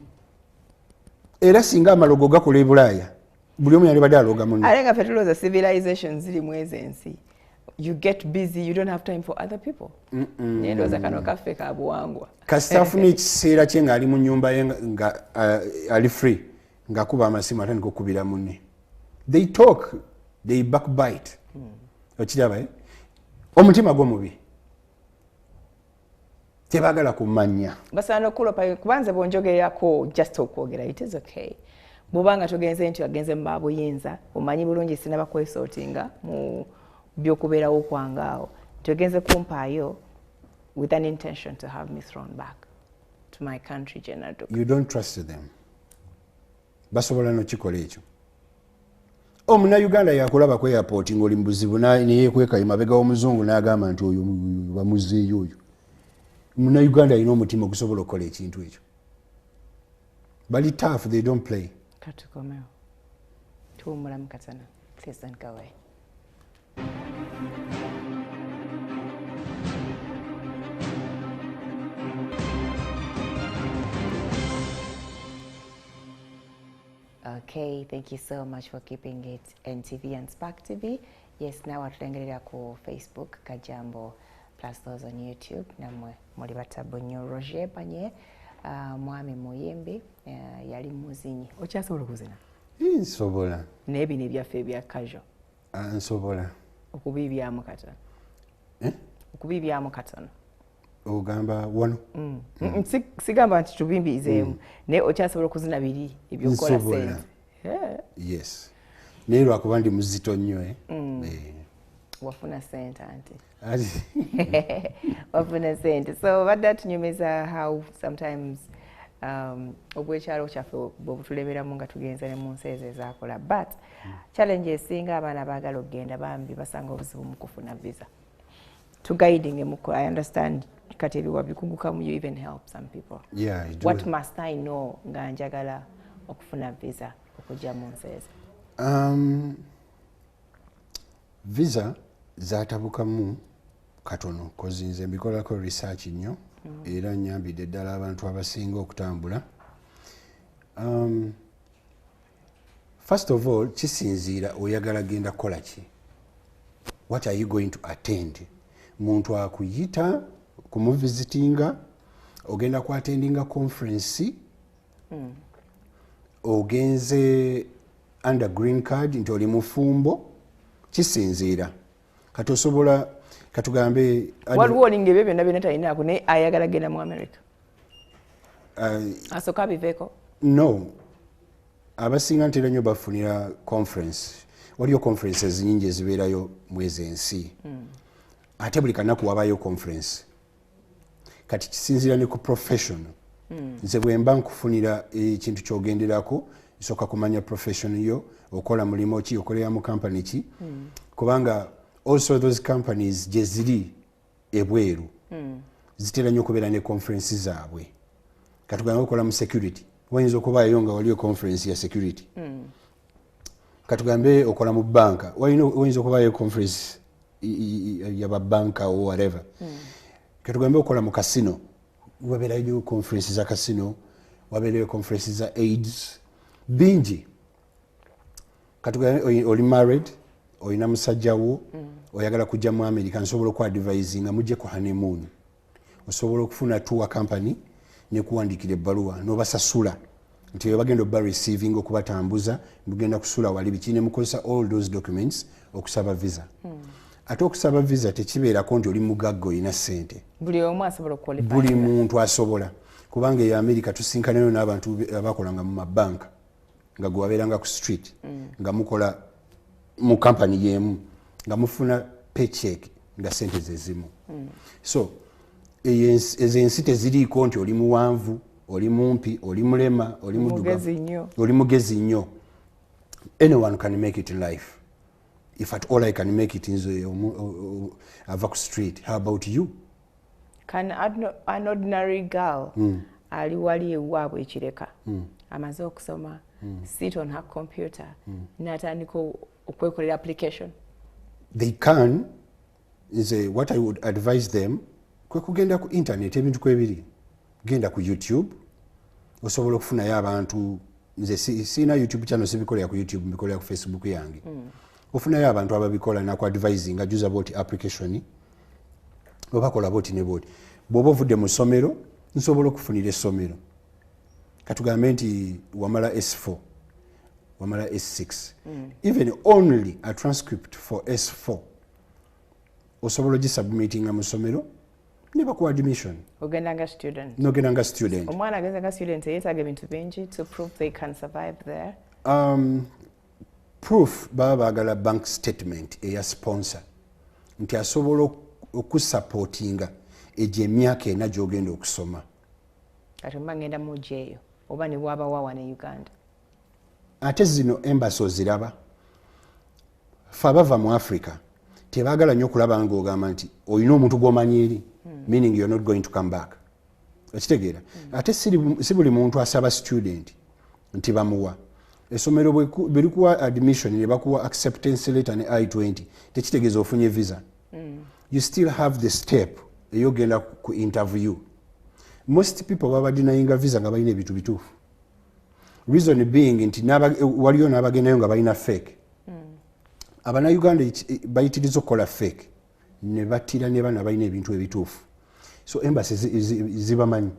Era singa amalogo gakola e Bulaaya buli omu yalibadde aloga munne. Ate nga ffe tulowooza civilization ziri mu ezo ensi. You get busy, you don't have time for other people. Naye ndowooza kano kaffe ka buwangwa. Kasita afuna ekiseera kye ng'ali mu nnyumba ye nga ali free ng'akuba amasimu atandika okukubira munne. They talk, they backbite. Okiraba omutima gw'omubi tebaagala kumanya. Basaana okulopa kubanze bonjogerako just okwogera it is okay. Bw'obanga togenze nti agenze mu babuyinza omanyi bulungi sinaba kwesortinga mu byokubeerawo kwangaawo togenze kumpaayo with an intention to have me thrown back to my country general. You don't trust them. Basobola n'okikola ekyo. Omunnayuganda yakulaba ku airport ng'oli mu buzibu neyeekweka emabega w'omuzungu n'agamba nti oyo bamuzeeyo oyo. Munnayuganda alina omutima ogusobola okukola ekintu ekyo. Bali tough, they don't play. Katukomewo. Tuwumulamu katana. Please don't go away. Okay, thank you so much for keeping it NTV and Spark TV. Yes, now watulengerera ku Facebook Kajambo plus those on YouTube. Namwe muli batabu nnyo Roge Banye mwami muyimbi yali muzinyi. Okyasobola okuzina? Nsobola. N'ebino ebyaffe ebya casual. Nsobola. Okubibyamu katono. Okubibyamu katono. Ogamba wano? Sigamba nti tubimbizeemu naye okyasobola okuzina biri ebyokukola sente. Yes. Naye lwakuba ndi muzito nnyo. Wafuna sente anti. Wafuna sente. So badde atunyumiza how sometimes obwekyalo kyaffe bwebutuleberamu nga tugenza ne mu nsi ezo ezaakola but challenge esinga abaana baagala okugenda bambi basanga obuzibu mu kufuna visa. To guiding I understand kati ebiwa bikugukamu you even help some people. Yeah, I do. What must I know nga njagala okufuna visa okujja mu nsi ezo? Visa zaatabukamu katono kozi nze mbikolako research nnyo era nnyambidde ddala abantu abasinga okutambula. First of all kisinziira oyagala genda kukola ki? What are you going to attend? Muntu akuyita kumuvisitinga ogenda ku attendinga conference ogenze under green card nti oli mufumbo kisinziira kati osobola katugambe waliwo olinga ebyo byonna byonna talinaako naye ayagala genda mu America asooka abiveeko? No, abasinga ntera nnyo bafunira conference. Waliyo conferences nyingi ezibeerayo mwezi ensi ate buli kanaku wabayo conference kati kisinziira ne ku profession. Nze bwe mba nkufunira ekintu kyogenderako nsooka kumanya profession yo okola mulimu ki okolera mu company ki kubanga also those companies gye ziri ebweru zitera nnyo okubeera ne conferences zaabwe katugambe okola mu security wayinza okubaayo nga waliyo conference ya security katugambe okola mu banka wayinza okubaayo conference ya babanka or whatever katugambe okola mu casino wabeerayo conference za casino wabeerayo conference za AIDS bingi katugambe oli married olina musajja wo oyagala kujja mu America nsobola okuadvise nga mujje ku honeymoon osobola okufuna tour company nekuwandikira ebbaluwa n'obasasula nti bwe bagenda obba receiving okubatambuza mugenda kusula wali biki ne mukozesa all those documents okusaba visa ate okusaba visa tekibeerako nti oli mugagga olina ssente buli muntu asobola kubanga eyo America tusinkaneno n'abantu abakolanga mu mabanka nga gwe wabeeranga ku street nga mukola mu company yemu nga mufuna paycheck nga ssente ze zimu so ezo ensi teziriiko nti oli muwanvu oli mumpi oli mulema oli mugezi nnyo anyone can make it in life if at all I can make it in ava ku street how about you can an ordinary girl ali wali ewaabwe ekireka amaze okusoma sit on her computer n'atandika okwekolera application they can what I would advise them kwe kugenda ku internet ebintu kwebiri genda ku YouTube osobola okufunayo abantu nze sina YouTube channel sibikolera ku YouTube mbikolera ku Facebook yange ofunayo abantu ababikola na ku advising ajuza boti application obakola boti ne boti bwoba ovudde mu ssomero nsobola okufunira essomero katugambe nti wamala S4 wamala S6 even only a transcript for S4 osobola gisubmittinga mu ssomero never ku admission ogendanga student nogendanga student omwana agenzanga student yeetaaga ebintu bingi to prove they can survive there proof baba baagala bank statement eya sponsor nti asobola okusupportinga egyo emyaka ena gy'ogenda okusoma kati mba ngenda mu jeeyo oba ne bwaba wawa ne Uganda ate zino embassy oziraba fe abava mu Africa tebaagala nnyo okulaba ng'ogamba nti olina omuntu gw'omanyi eri meaning you're not going to come back okitegeera ate si buli muntu asaba student nti bamuwa essomero bwe likuwa admission ne bakuwa acceptance letter ne I-20 tekitegeeza ofunye visa you still have the step eyogenda ku interview most people baba denyinga visa nga balina ebintu bituufu reason being nti waliyo n'abagendayo nga balina fake Abannayuganda bayitiriza okukola fake ne battira ne bana balina ebintu ebituufu so embassy zibamanyi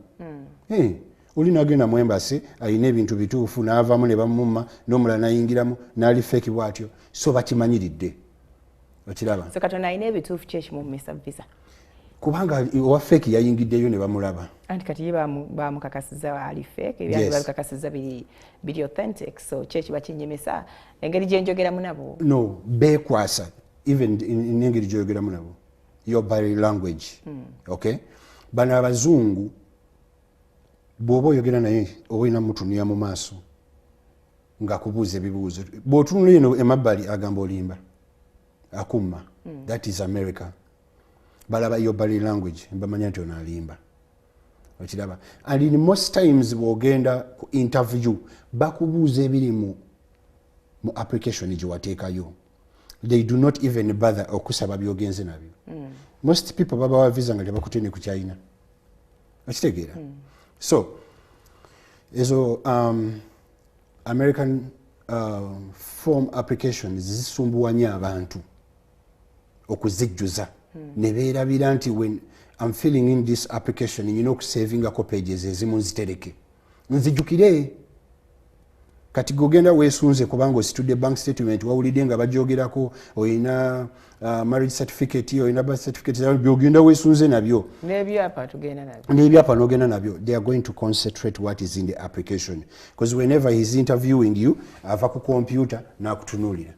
oli nagenda mu embassy alina ebintu bituufu n'avaamu ne bamumma n'omulala nayingiramu n'ali fake bw'atyo so bakimanyiridde okiraba so katona alina ebituufu kyekimumisa visa kubanga owa fake yayingiddeyo ne bamulaba anti kati ye bamukakasiza ali fake ebyange babikakasiza biri authentic so kyeki bakinyemesa engeri gyenjogeramu nabo no beekwasa even n'engeri gy'oyogeramu nabo your body language okay bano abazungu bw'oba oyogera naye oba olina mutunuya mu maaso ng'akubuuza ebibuuzo bw'otunula eno emabbali agamba olimba akumma that is America balaba your body language bamanya nti ono alimba okiraba and in most times bw'ogenda ku interview bakubuuza ebiri mu application gyewateekayo they do not even bother okusaba byogenze nabyo most people babawa visa nga tebakutene ku China okitegeera so ezo American form applications zisumbuwanya abantu okuzijjuza ne beerabira nti when I'm filling in this application nyina okusavingako pages ezimu nzitereke nzijjukire kati gogenda weesunze kubanga ositudde bank statement wawulidde nga bajogerako olina marriage certificate olina birth certificate byogenda weesunze nabyo n'ebyapa n'ogenda nabyo they are going to concentrate what is in the application because whenever he's interviewing you ava ku computer n'akutunuulira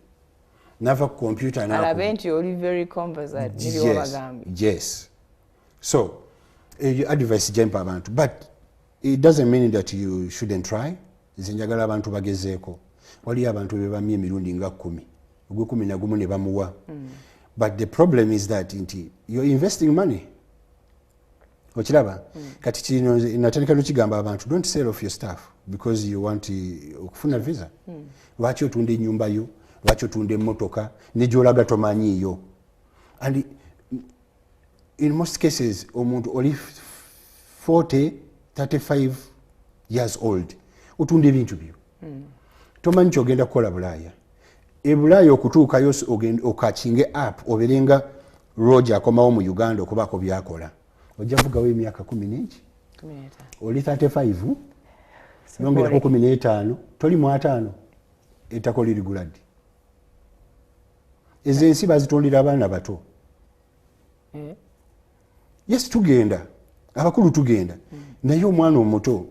n'ava ku computer alabe nti oli very conversant nibyo wabagambye yes so advice gyempa abantu but it doesn't mean that you shouldn't try nze njagala abantu bagezeeko waliyo abantu bebamya emirundi nga 10 ogw'11 ne bamuwa but the problem is that nti you're investing money okiraba kati kino natandika nokigamba abantu don't sell off your stuff because you want okufuna visa lwaki otunda ennyumba yo lwaki otunda emmotoka nejolaga tomanyiiyo and in most cases omuntu oli 40-35 years old otunda ebintu byo tomanyi kyogenda kukola bulaaya ebulaaya okutuukayo okakinge app oberenga Roge akomawo mu Uganda okubaako byakola ojja vugawo emyaka 10 oli 35 nongerako 15 toli mu 5 ettako liri guladi ezo ensi bazitondera abaana bato yes tugenda abakulu tugenda naye omwana omuto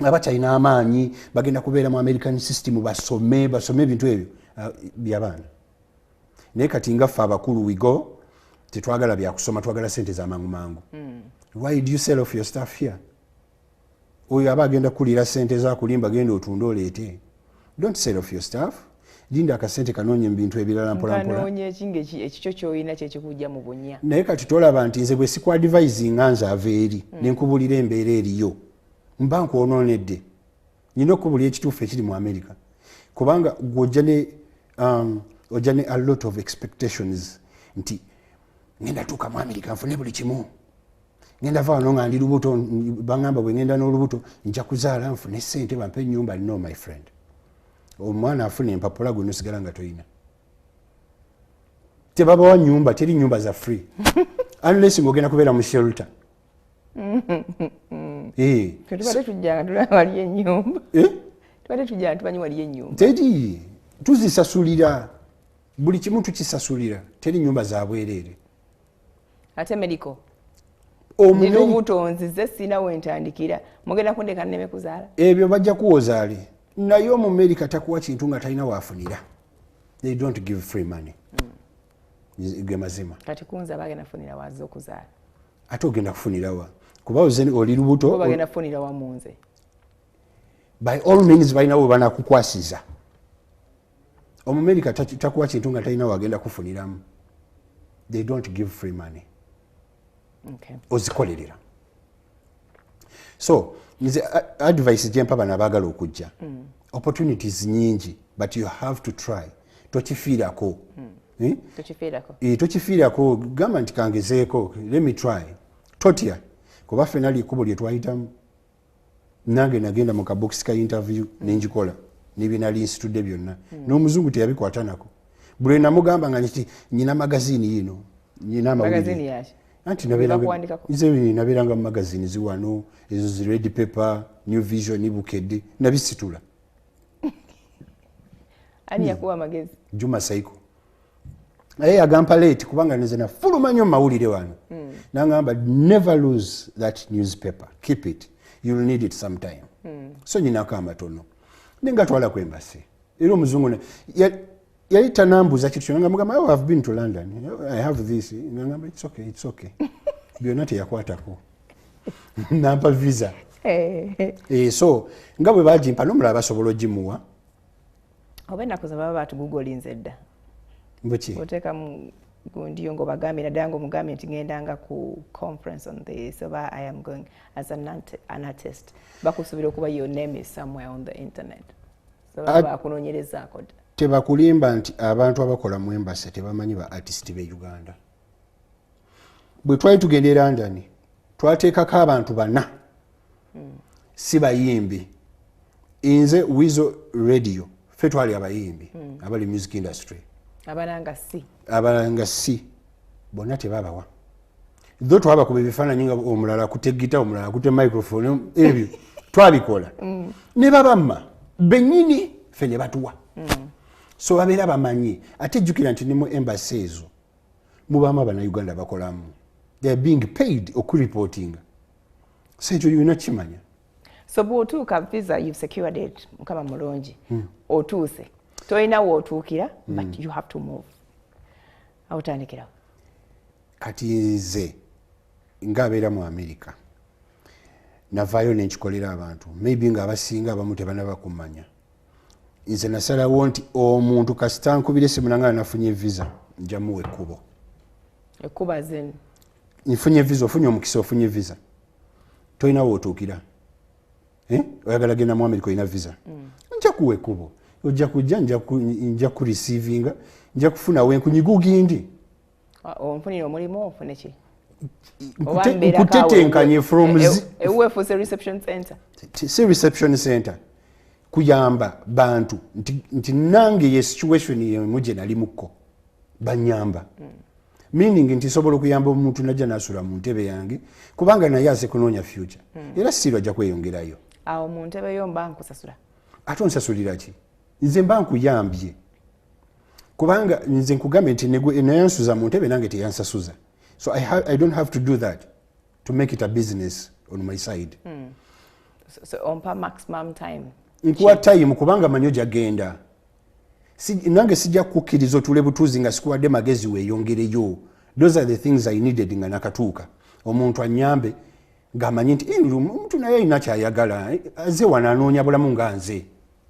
abakyalina amaanyi bagenda kubeera mu American system basome ebintu ebyo byabaana naye kati nga ffe abakulu we go tetwagala byakusoma twagala sente z'amangu why do you sell off your stuff here oyo aba agenda kulira sente zakulimba genda otunda oleete don't sell off your stuff linda akasente kanoonye mu bintu ebirala mpolampola ekikyo ky'olina kyekikujja mu bunya naye kati tolaba nti nze bwe sikwadvisinga nze ava eri nenkubulira embeera eriyo mba nkwonoonedde nyina okukubulira ekituufu ekiri mu America kubanga gw'ojja ne a lot of expectations nti ngenda tuuka mu America nfune buli kimu ngenda va wano nga ndi lubuto bangamba bwe ngenda n'olubuto nja kuzaala nfune ssente bampe ennyumba. No my friend, omwana afuna empapula gwe nosigala nga toyina. Tebabawa nyumba, teri nyumba za free unless ng'ogenda kubeera mu shelter. Tubadde tujjanga tulaba wali ennyumba. Tubadde tujjanga tumanyi wali ennyumba. Teri tuzisasulira, buli kimu tukisasulira, teri nyumba za bwereere. Ate medical ndi lubuto nzize sina wentandikira mugenda kundeka nneme kuzaala. Ebyo bajja kuwozaale naye omu America takuwa kintu nga talina waafunira. They don't give free money. Ge mazima. Kati kunza bagenda funira wazo okuzaala. Ate ogenda kufunira wa kuba ozeni oli lubuto bagenda kufunira wa munze. By all means balina we banakukwasiza. Omu America takuwa kintu nga talina wagenda kufuniramu. They don't give free money. Okay. Ozikolerera. So nze advice jempa bana bagala okujja. Opportunities nyingi but you have to try. Tokifiirako. Tokifiirako gamba nti kangezeeko, let me try. Totya kuba ffenna lyekkubo lye twayitamu. Nange nagenda mu kabox ka interview nenjikola n'ebina linsitudde byonna. N'omuzungu teyabikwata nako. Buli namugamba nga nti nyina magazini yino, nyina amawulire. Magazini yaki? Anti nabeeranga mu magazini ziwano, ezo zi Red Pepper, New Vision, Bukedde, nabisitula. Ani yakuwa magezi? Juma Saiko. Naye agampa late kubanga nze nafuluma nnyo mawulire wano. Nangamba never lose that newspaper. Keep it. You'll need it sometime. So nyinako amatono. Nengatwala ku embassy. Era omuzungu yali tanambuza kitu kyonna ngamugamba I have been to London. I have this. Nangamba it's okay. Byonna teyakwatako. Nampa visa. So nga bwe bagimpa n'omulala basobola ogimuwa. Oba nakuza baba batugugolinze dda. Mbeki. Oteka mu gundi ngo bagambe naddala ng'omugambe nti ŋŋendanga ku conference on this oba I am going as an artist. Bakusuubira okuba your name is somewhere on the internet. So bakunoonyerezaako dda. Tebakulimba nti abantu abakola mu embassy tebamanyi ba artist be Uganda. Bwe twali tugenda e London twateekako abantu bana si bayimbi. Nze Wizo Radio ffe twali abayimbi abali music industry. Abalanga si bonna tebabawa. Dho twabakuba ebifaananyi nga omulala akutte gita omulala akutte microphone ebyo twabikola ne babamma bennyini ffe ne batuwa. So babeera bamanyi ate jjukira nti ne mu embassy ezo mubaamu Abannayuganda bakolamu. They are being paid okureportinga. So ekyo yonna kimanya. So bw'otuuka visa you've secured it mukama mulungi otuuse tolina wootuukira but you have to move. Awutandikirawo. Kati nze ng'abeera mu America navaayo nenkikolera abantu maybe ng'abasinga abamu tebanaba kumanya. Nze nasalawo nti omuntu kasita nkubira essimu nange nafunye visa njamuwa ekkubo. Ekkuba zeni? nfunye visa ofunye omukisa ofunye visa toyina wootuukira oyagala genda mu America oyina visa nja kuwa ekkubo ojja kujja nja kurecevinga nja kufuna wenkunyiga ogindi onfunire omulimu ofune ki nkutetenkanye from ewefuuse reception center si reception center kuyamba bantu nti nange ye situation yemu gye nali mukko banyamba meaning nti sobola okuyamba omuntu najja nasula mu ntebe yange kubanga naye aze kunoonya future era sirwa ajja kweyongerayo awo mu ntebe yo mba nkusasula ate onsasulira ki nze mba nkuyambye kubanga nze nkugambe nti nayansuza mu ntebe nange teyansasuza so I don't have to do that to make it a business on my side so ompa maximum time nkuwa time kubanga manyo jagenda nange sijja kukkiriza otule butuuzi nga sikuwadde magezi weeyongereyo those are the things I needed nga nakatuuka omuntu anyambe ng'amanyi nti omuntu naye alina kyayagala aze wano anoonya bulamu nga nze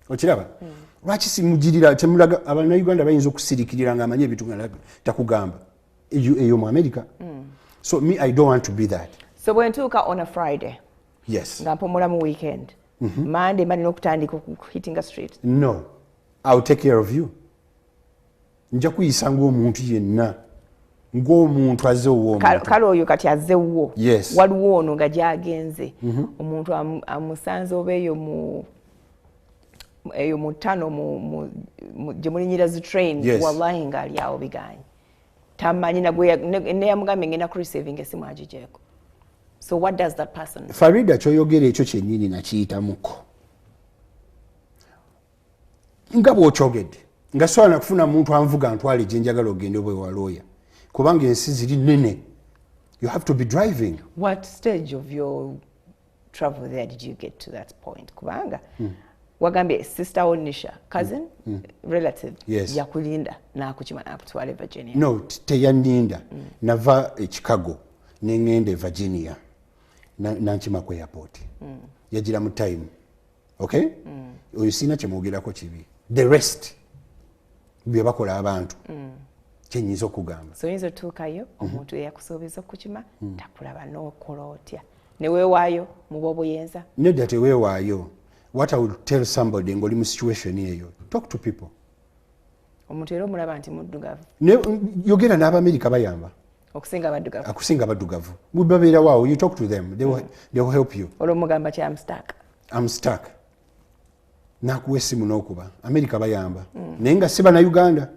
okiraba lwaki simugirira temulaga abannayuganda bayinza okusirikirira ng'amanyi ebintu nga takugamba eyo mu America so me I don't want to be that so bwentuuka on a Friday yes nga mpumula mu weekend Monday mbalina okutandika hitting a street no I'll take care of you nja kuyisa ng'omuntu yenna ng'omuntu azewo kale oyo kati azewo yes waliwo ono nga gyagenze omuntu amusanze oba eyo mu ttano gye mulinyira zi train wallahi ng'ali awo biganye tamanyi neyamugambe ngenda ku receiving esimu agigyeko so what does that person Farida kyoyogera ekyo kyennyini nakiyitamuko nga bw'okyogedde nga sobola nakufuna muntu anvuga ntwale gye njagala ogende obwe walooya kubanga ensi ziri nnene you have to be driving what stage of your travel there did you get to that point kubanga wagambye sister onisha cousin relative yakulinda nakukima nakutwala e Virginia no teyaninda nava e Chicago nengende e Virginia nankima ku airport yagira mu time okay oyo sina kyemwogerako kibi the rest bye bakola abantu kyenyinza okugamba so yinza otuukayo omuntu eyakusuubiza okukima takulaba n'okola otya neweewaayo mu bw'obuyenza nedda teweewaayo what I would tell somebody ng'oli mu situation eyo talk to people omuntu era omulaba nti muddugavu yogera n'Abamerika bayamba okusinga baddugavu babeera waawo you talk to them they will help you olwomugamba ki I'm stuck nakuwa essimu n'okuba Amerika bayamba naye nga si bannayuganda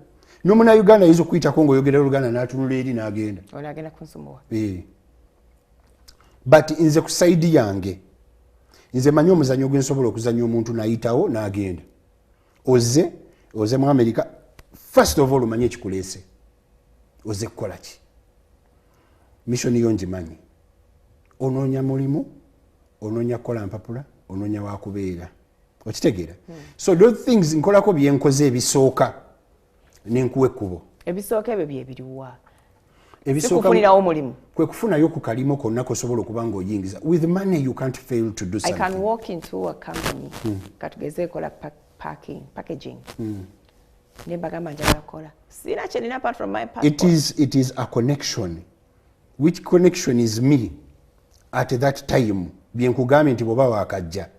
n'omunnayuganda ayinza okuyitako ng'oyogera Oluganda n'atunula eri n'agenda agenda kunsumuwa but nze ku side yange nze manyi omuzannyo gwensobola okuzannya omuntu n'ayitawo n'agenda oze mu Amerika first of all omanye ekikuleese oze kukola ki mission yo ngimanyi onoonya mulimu onoonya kukola mpapula onoonya wakubeera okitegeera so those things nkolako byenkoze ebisooka nenkuwa ekkubo ebisooka ebyo byebiriwa ebisookafunirawo mulimu kwe kufunayo ku kalimu konna kosobola okuba ng'oyingiza with money you can't fail to do something I can walk into a company katugeze ekola packaging nembagamba njagala kukola sina kyenina apart from my passport it is a connection which connection is me at that time byenkugambye nti bwoba wakajja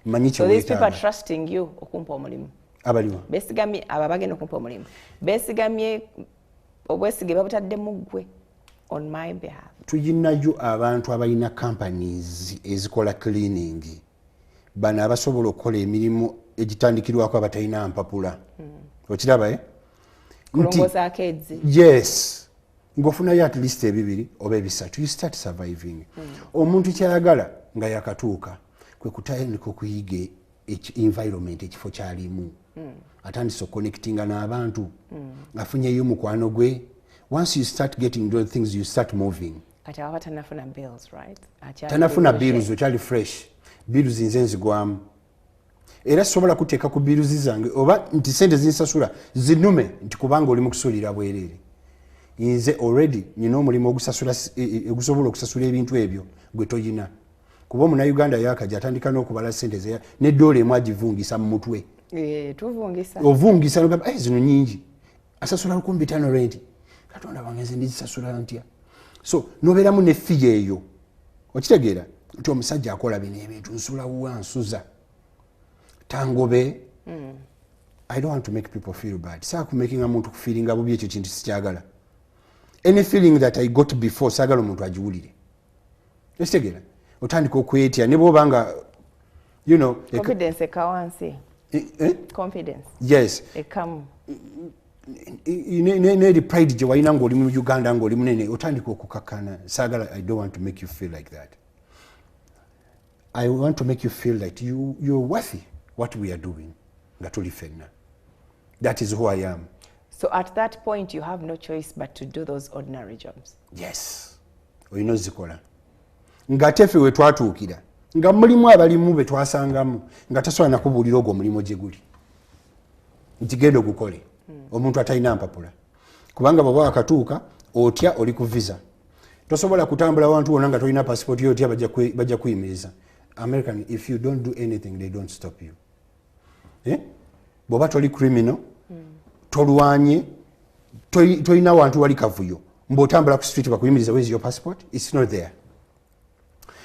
manyi so these people are trusting you okumpa omulimu abaliwa besigamye aba bagenda okumpa omulimu besigamye obwesige babutadde mu ggwe on my behalf tuyinayo abantu abalina companies ezikola cleaning bano abasobola okukola emirimu egitandikirwako abatalina mpapula okiraba kulongozaako edzi yes ng'ofunayo at least ebibiri oba ebisatu you start surviving omuntu kyayagala nga yakatuuka kwe kutandika okuyiga environment ekifo kyalimu atandise okconnectinga n'abantu afunyeyo mukwano gwe once you start getting those things you start moving kati aba tanafuna bills right tanafuna bills okyali fresh bills nze nzigwamu era sobola kuteeka ku bills zange oba nti sente zinsasula zinume nti kubanga oli mu kusuulira bwereere nze already nina omulimu ogusobola okusasula ebintu ebyo gwe toyina kuba omunnayuganda yakajja atandika n'okubala sente ze n'eddoola emu agivungisa mu mutwe ovungisa nogamba zino nyingi asasula 500 renti katonda wange nze ndizisasula ntya so nobeeramu ne fee eyo okitegeera nti omusajja akola bino ebintu nsula wa nsuza tangobe. I don't want to make people feel bad. Saku making a muntu feeling abubi ekyo kintu sikyagala. Any feeling that I got before sagala omuntu agiwulire. Estegera. Otandika okwetya ne bobanga you know confidence ekawansi. Confidence. Yes. Ekamu. Ne pride je wayina ngoli mu Uganda ngoli munene otandika okukakana sagala. I don't want to make you feel like that. I want to make you feel that you're worthy what we are doing. Gatuli fenna. That is who I am. So at that point you have no choice but to do those ordinary jobs. Yes. Oyino zikola. Nga tefe we twatuukira. Nga mulimu abalimu be twasangamu nga tasobola nakubulira ogwo mulimo gye guli. Ntigendo gukole. Omuntu atalina mpapula. Kubanga baba akatuuka otya oli ku visa. Tosobola kutambula wantu wonna nga tolina passport yo otya bajja kuyimiriza. American, if you don't do anything they don't stop you. Boba toli criminal, tolwanye, toina wantu wali kavuyo. Mbotambula ku street bakuyimiriza, where's your passport? It's not there.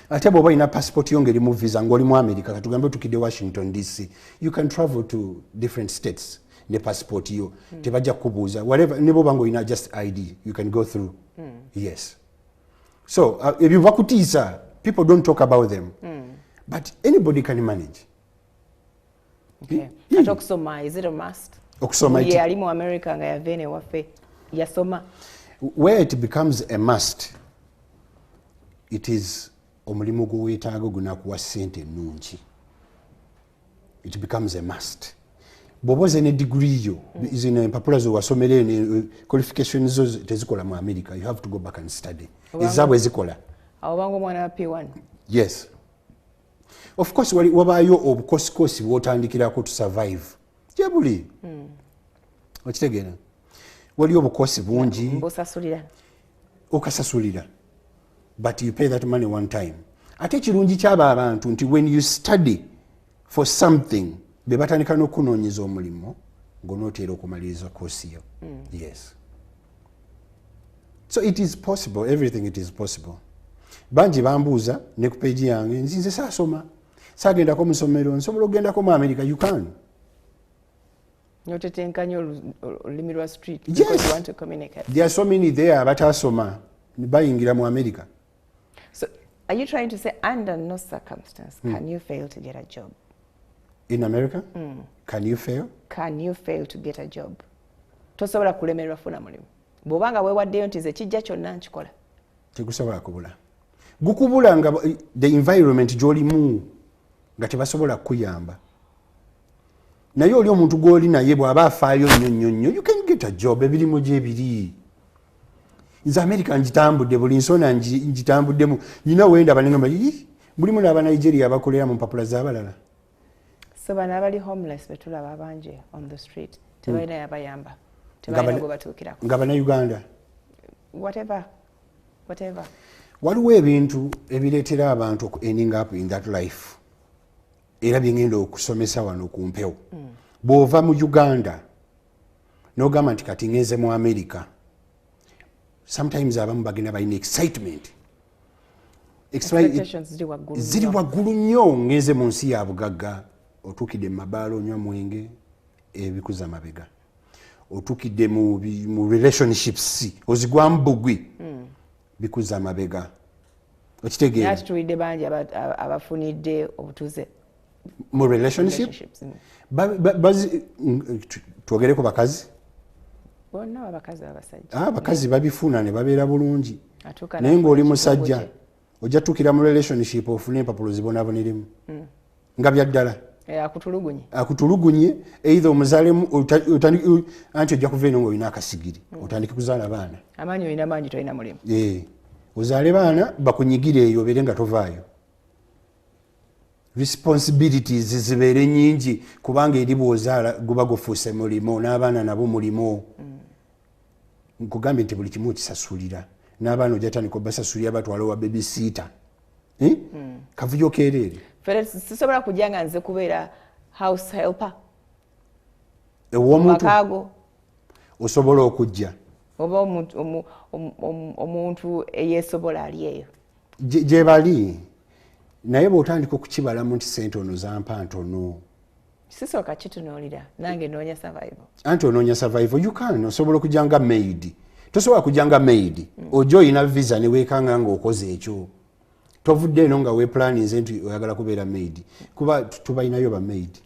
Ate boba ina passport yo ngeri mu visa ngoli mu America katugambe tukide Washington DC. You can travel to different states ne passport yo. Tebajja kubuuza whatever ne boba ngo ina just ID you can go through. Yes. So if you vakutiza, people don't talk about them. But anybody can manage. Okay. At okusoma, is it a must? Okusoma ye ali mu America nga yavene wafe yasoma. Where it becomes a must, it is omulimu gwetaaga gunakuwa sente ennungi. It becomes a must. Boboze ne degree yo, izina empapula zo wasomere ne qualifications zo tezikola mu America. You have to go back and study. Ezabwe zikola. Awango mwana P1. Yes. Of course wabayo obukosi bwotandikirako to survive. Jebuli. Okitegera. Wali obukosi bungi. Mbosasulira. Okasasulira. But you pay that money one time. Ate kirungi kyaba abantu nti when you study for something bebatandika n'okunoonyeza omulimo ng'onootera okumaliriza kosi yo. Yes. So it is possible, everything it is possible. Banji bambuuza ne ku page yange nzinze saasoma. Sagendako mu ssomero nsobola okugendako mu America, you can. Notetenkanya olulimi lwa street because you want to communicate. There are so many there abatasoma bayingira mu America. So are you trying to say under no circumstance can you fail to get a job? In America? Can you fail? Can you fail to get a job? Tosobola kulemerwa funa mulimu. Bw'obanga weewaddeyo nti ze kijja kyonna nkikola. Tegusobola kubula. Gukubula nga the environment gy'olimu nga tebasobola kuyamba. Naye oli omuntu gw'oli naye bw'aba afaayo nnyo, you can get a job ebirimu gy'ebiri. Nze America njitambudde buli nsona njitambuddemu. Nina wenda banengamba mulimu n'aba Nigeria abakolera mu mpapula z'abalala. So bano abali homeless betulaba abanje on the street tebalina yabayamba. Tebalina gwe batuukirako. Nga bana Uganda. Whatever. Waliwo ebintu ebireetera abantu ending up in that life. Era byengenda okusomesa wano ku mpewo. Bw'ova mu Uganda n'ogamba nti kati ngenze mu America. Sometimes abamu bagenda balina excitement. Expectations ziri waggulu nnyo ngenze mu nsi ya bugagga. Otuukidde mu mabaala onywa mwenge ebikuza mabega. Otuukidde mu relationships ozigwamu bugwi bikuza mabega. Okitegeera. Ati tuwidde bangi abafunidde obutuze mu relationships. Twogereko bakazi. Bonna abakazi abasajja. Abakazi babifuna ne babeera bulungi. Naye ng'oli musajja ojja tukira mu relationship ofune empapulo zibonaboneremu. Nga bya ddala. Akutulugunye either omuzalemu anti ojja kuva eno ng'olina akasigiri otandike kuzaala baana. Amaanyi olina mangi tolina mulimu. Ozaale baana bakunyigire eyo obeere nga tovaayo. Responsibilities zibeere nnyingi kubanga eri bw'ozaala guba gufuuse mulimo n'abaana nabo mulimo. Nkugambye nti buli kimu okisasulira n'abaana ojja tandika obasasulira batwala wa babysitter. Kavuyo keereere. Sisobola kujja nga nze kubeera house helper. Ew'omuntu osobola okujja oba omuntu eyeesobola ali eyo gye bali naye bw'otandika okukibalamu nti sente ono zampa ntono sisooka kitunuulira nange noonya survival anti onoonya survival you can osobola okujja nga maid tosobola kujja nga maid ojja oyina visa ne weekanga ng'okoze ekyo tovudde eno nga weplaninze nti oyagala kubeera maid kuba tubalinayo ba maid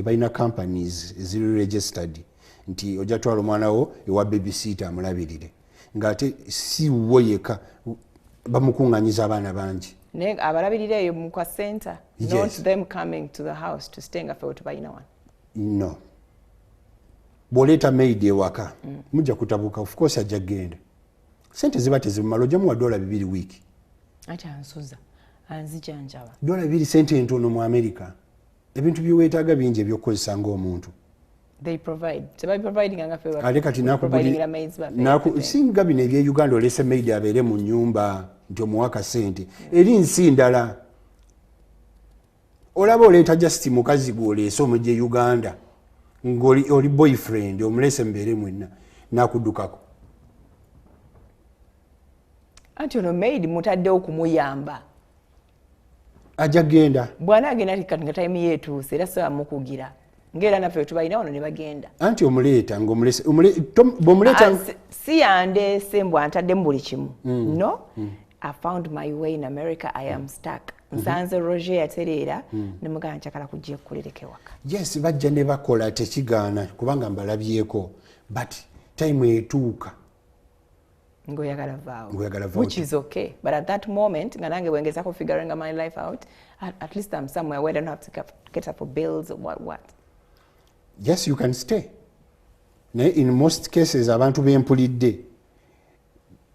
balina companies eziri registered nti ojja twala omwana wo ewa babysitter amulabirire ng'ate si wo yeka bamukuŋŋanyiza abaana bangi naye abalabirira eyo mu kwa center not them coming to the house to stay nga ffe tubalina wano no bw'oleeta maid ewaka mujja kutabuka of course ajja kgenda sente ziba tezimumala ojja muwa $2 wiiki ati ansuza anzijanjaba $2 sente entono mu America ebintu byeweetaaga bingi ebyokukozesa ng'omuntu they provide providing nga ffe ate kati singa bino ebye Uganda olese maid abeere mu nnyumba nti omuwaka sente eri nsi ndala olaba oleeta just mukazi gw'oleese omujje Uganda ng'oli boyfriend omulese mbeere mwenna n'akuddukako anti ono maid mutaddewo kumuyamba ajja genda bwana agenda kati nga time yeetuuse era soba mukugira ngera naffe tubalina wano ne bagenda anti omuleeta bw'omuleeta si yandeese mbw antaddemu buli kimu no I found my way in America. I am stuck. Nsanze Roge yatereera ne mugamba nkyakala kujja kukulireka ewaka. Yes, bajja ne bakola tekigaana kubanga mbalabyeko but time etuuka ngoyagala vaawo which is okay but at that moment nga nange bwengezako figuring my life out at least I'm somewhere where I don't have to get up for bills or what. Yes, you can stay. In most cases abantu bempulidde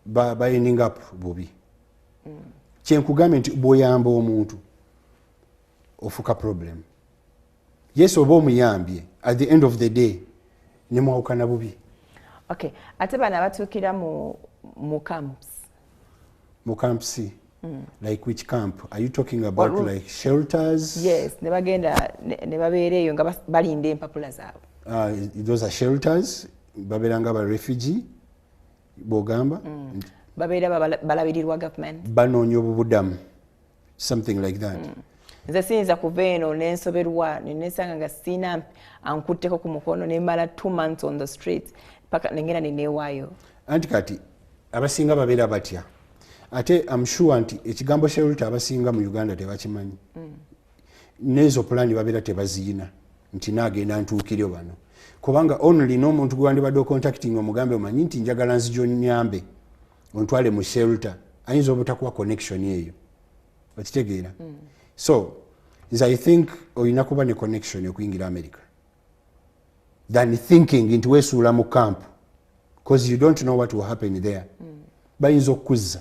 ba ending up bubi. Kyenkugambye nti bw'oyamba omuntu ofuka problem. Yes, oba omuyambye at the end of the day ne mwawukana bubi. Okay, ate bano abatuukira mu camps. Mu camps. Like which camp? Are you talking about like shelters? Yes, ne bagenda ne babeera eyo nga balinda empapula zaabwe. Those are shelters. Babeera nga ba refugee. Bogamba. Babeera balabirirwa government. Banoonya obubudamu. Something like that. Nze siyinza kuva eno nensoberwa nesanga nga sina ankutteko ku mukono ne mala 2 months on the streets paka nengera neneewaayo. Anti kati abasinga babeera batya. Ate I'm sure nti ekigambo shelter abasinga mu Uganda tebakimanyi. Nezo plani babeera tebaziina nti naagenda ntuukire bano. Kubanga only n'omuntu gwandibadde contacting omugambe omanyi nti njagala nzija onyambe ontwale mu shelter ayinza obutakuwa connection eyo. Okitegeera? So, I think oyina kuba ne connection okuyingira America than thinking nti weesuula mu camp because you don't know what will happen there. Bayinza okuzza.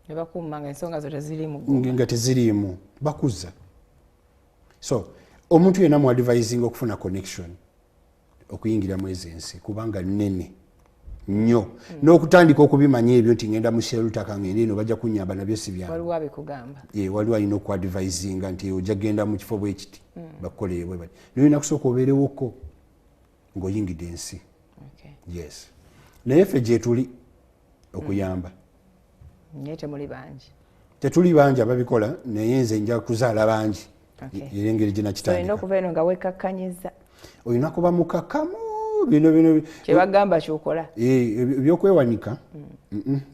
Nebakuuma nga ensonga zo teziriimu. Nga teziriimu. Bakuzza. So, omuntu yenna mu advising okufuna connection okuyingira mu ezensi kubanga nnene nnyo n'okutandika okubimanya ebyo nti ngenda mu shelter kangende eno bajja kunyamba nabyo si byangu. Waliwo abikugamba. Waliwo alina okuadvisinga nti ojja genda mu kifo bwe kiti bakukolere bwe bati. Nolina kusooka obeerewoko ng'oyingidde ensi. Yes. Naye ffe gye tuli okuyamba. Naye temuli bangi. Tetuli bangi ababikola naye nze nja kuzaala bangi. Era engeri gye nakitandika. Olina okuva eno nga weekakkanyiza. Olina kuba mukakkamu bino kye bagamba ky'okola. Ebyokwewanika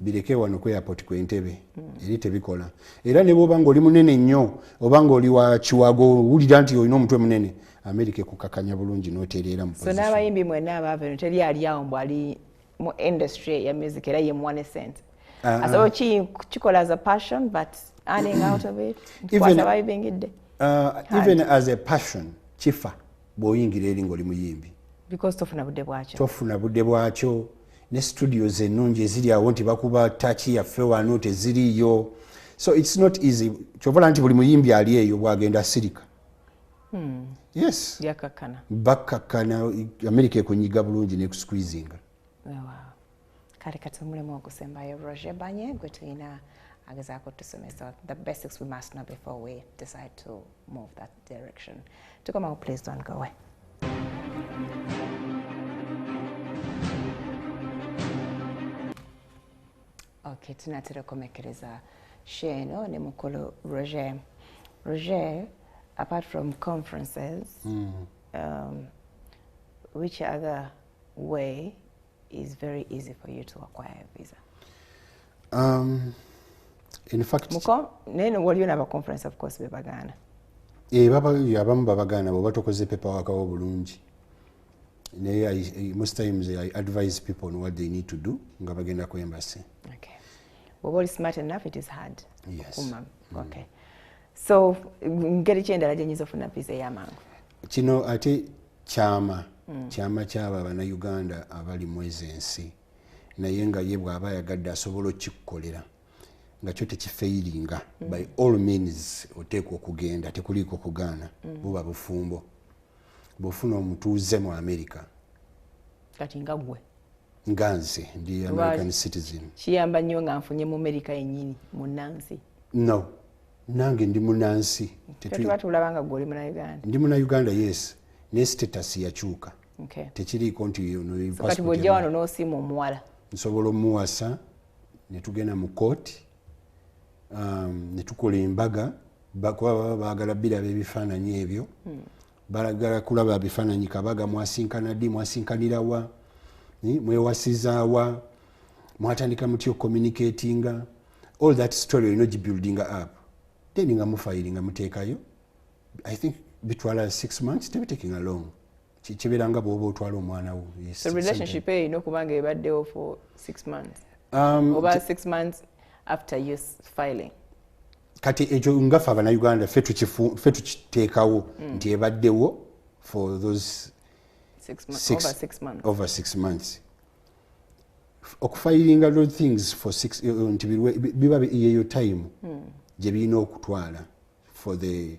bireke wano ku airport kw'Entebbe eri tebikola. Era ne bw'oba ng'oli munene nnyo oba ng'oli wa kiwago owulira nti olina omutwe munene America ekukakkanya bulungi n'otereera mu position. So n'abayimbi mwenna abaava eno teri ali awo mbw ali mu industry ya music era ye mwane sente. So kikola as a passion but earning out of it. Even as a passion kifa bw'oyingira eri ng'oli muyimbi. Because tofuna budde bwakyo. Tofuna budde bwakyo ne studios ennungi eziri awo nti bakuba tachi yaffe wano teziriyo. So it's not easy. Kyovola nti buli muyimbi ali eyo bwagenda sirika. Yes. Yakakkana. Bakkakkana America ekunyiga bulungi n'ekusqueezinga. Wow. Kale kati omulimu ogusembayo Roge Banye gwe tulina agezaako tusomesa the basics we must know before we decide to move that direction. Tukoma, please don't go away. Okay, tunatera komekereza sheno ne mukolo Roge. Roge, apart from conferences, which other way is very easy for you to acquire a visa? In fact, neno waliyo naba conference of course bebagana. Baba yabamu babagana bwe batokoze paperwork awo bulungi. Most times I advise people on what they need to do nga bagenda ku embassy. Okay. Well, what is smart enough, it is hard. Yes. Okay. So, ngeri kyendala gyenyiza ofuna visa y'amangu. Kino ate kyama kyaba Bannayuganda abali mu ensi naye nga ye bw'aba yagadde asobola okikukolera nga kyo tekifeiringa by all means oteekwa okugenda tekuliiko kugaana buba bufumbo bw'ofuna omutuuze mu America kati nga gwe nga nze ndi American citizen kiyamba nnyo nga nfunye mu America yennyini munnansi. No, nange ndi munnansi tetuba tulabanga gwe oli Munnayuganda. Ndi Munnayuganda, yes, ne status yakyuka. Okay. Tekiriiko nti kati bw'ojja wano n'osiima omuwala nsobola omuwasa ne tugenda mu kooti ne tukola embaga kuba baba baagala biraba ebifaananyi ebyo baagala kulaba bifaananyi kabaga mwasinkana ddi mwasinkanirawa mwewasizaawa mwatandika mutya communicatinga all that story olina ogibuildinga up then nga mufayiringa muteekayo I think bitwala 6 months tebitekinga long kibeeranga bw'oba otwala omwana wo. So relationship eyo ino kubanga ebaddewo for 6 months oba 6 months after you filing. Kati ekyo ngafa Abannayuganda ffe tukiteekawo nti ebaddewo for those 6 months. Over 6 months. Okufayiringa those things for 6 nti biba yeyo time gye birina okutwala for the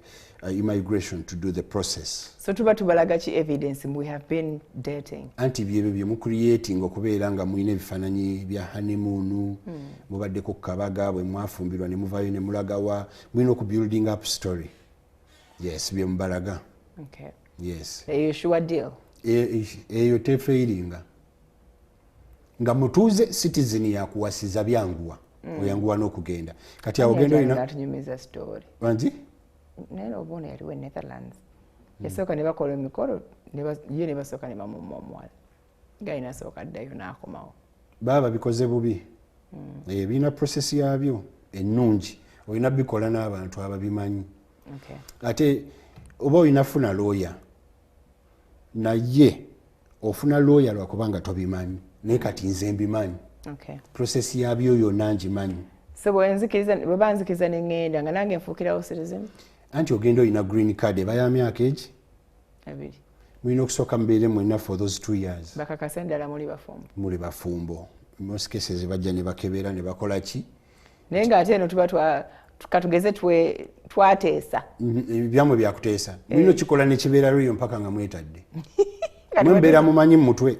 immigration to do the process. So tuba tubalaga ki evidence we have been dating. Anti byebyo bye mu creating okubeera nga mulina ebifaananyi bya honeymoon mubadde ku kabaga bwe mwafumbirwa ne muvayo ne mulagawa mulina okubuilding up story. Yes, bye mubalaga. Okay. Yes. Eyo sure deal. Eyo tefairinga nga mutuuze citizen yakuwasiza byanguwa oyanguwa n'okugenda kati awo genda olina atunyumiza story wanzi nero obona yaliwo Netherlands yasooka ne bakola emikolo ye ne basooka ne bamumma omuwala gayina asooka addayo n'akomawo baba bikoze bubi birina process yabyo ennungi olina bikola n'abantu ababimanyi. Ate oba olina funa lawyer naye ofuna lawyer lwakubanga tobimanyi naye kati nze mbimanyi. Process yabyo yonna ngimanyi. So bwe banzikiriza ne ŋŋenda nga nange nfuukirawo citizen. Anti ogenda olina green card eba ya myaka egi abiri mulina okusooka mubeere mwenna for those 2 years. Bakakasa endala muli bafumbo. Most cases bajja ne bakebera ne bakola ki naye ng'ate eno tuba katugeze twateesa ebyamwe byakuteesa mulina okikola ne kibeera lweyo mpaka nga mwetadde mwebeera mumanyi mu mutwe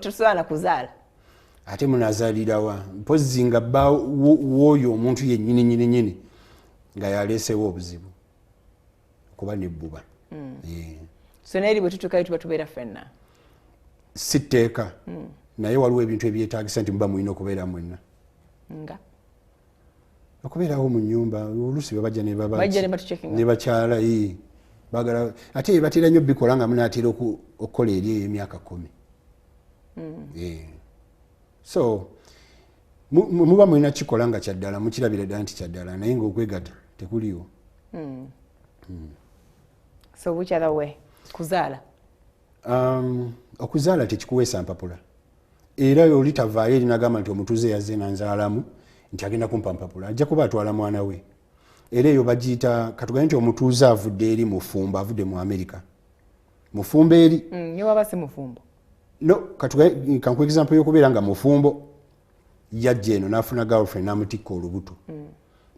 tusobola na kuzaala ate munazaalirawa mpozi nga bba w'oyo omuntu yennyini nga yaleesewo obuzibu kuba nebbuba. So naye bwe tutuukayo tuba tubeera ffenna si tteeka naye waliwo ebintu ebyetaagisa nti muba mulina okubeera mwenna nga okubeerawo mu nnyumba oluusi bwe bajja ne bakyala bagala ate batera nnyo bikola nga munaatera okukola eri ey'emyaka 10. So muba mulina kikola nga kyaddala mukirabira ddala nti kyaddala naye ng'okwegatta tekuliwo. So which other way? Kuzaala? Okuzaala tekikuweesa mpapula era oli tavaayo eri n'agamba nti omutuuze yazze nanzaalamu nti agenda kumpa mpapula ajja kuba atwala mwana we era eyo bagiyita katugambe nti omutuuze avudde eri mufumbo avudde mu America mufumbo eri ye waba si mufumbo no kanku example y'okubeera nga mufumbo yajja eno n'afuna girlfriend n'amutikka olubuto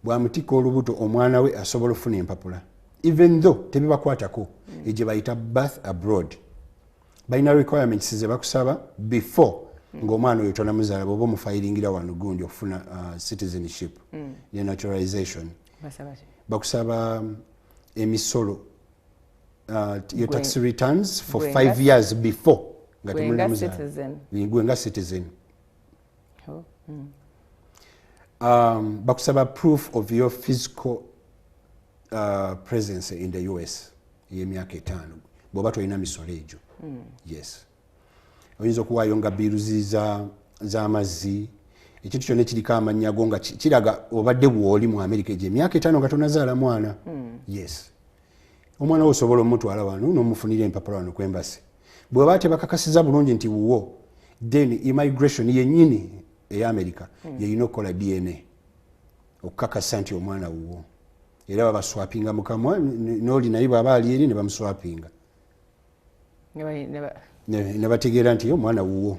bw'amutikka olubuto omwana we asobola okufuna empapula even though tebibakwatako egye bayita birth abroad balina requirements ze bakusaba before ng'omwana oyo tonamuzaala bw'oba omufayiringira wano gundi okufuna citizenship ne naturalization bakusaba emisolo your tax returns for 5 years before nga temunamuzaala gwe nga citizen. bakusaba proof of your physical presence in the US y'emyaka 5 bw'oba tolina misolo egyo. Yes, oyinza okuwaayo nga biruzi z'amazzi, ekintu kyonna ekiriko amannya go nga kiraga obadde bw'oli mu America egyo emyaka 5 nga tonazaala mwana. Yes, omwana wo osobola omutwala wano n'omufunira empapula wano ku embassy. Bw'oba tebakakasiza bulungi nti wuwo, then immigration yennyini ey'America yeyina okukola DNA okukakasa nti omwana wuwo, era babaswapinga mukamwa n'oli naye bw'aba ali eri ne bamuswapinga ne bategeera nti omwana wuwo.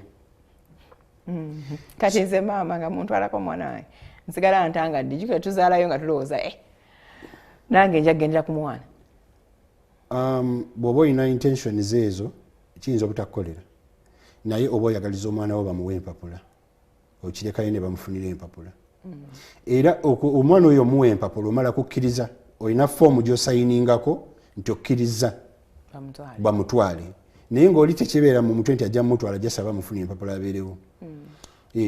Kati nze maama nga muntwalako omwana wange nsigala ntangadde jjukira tuzaalayo nga tulowooza nange nja kugendera ku mwana. Bw'oba olina intentions ezo kiyinza obutakukolera, naye oba oyagaliza omwana wo bamuwe empapula, okirekayo ne bamufunira empapula. Era omwana oyo omuwa empapula omala kukkiriza, olina foomu gy'osayiningako nti okkiriza bamutwale, naye ng'oli tekibeera mu mutwe nti ajja mumutwala jasaba bamufuna empapula abeerewo.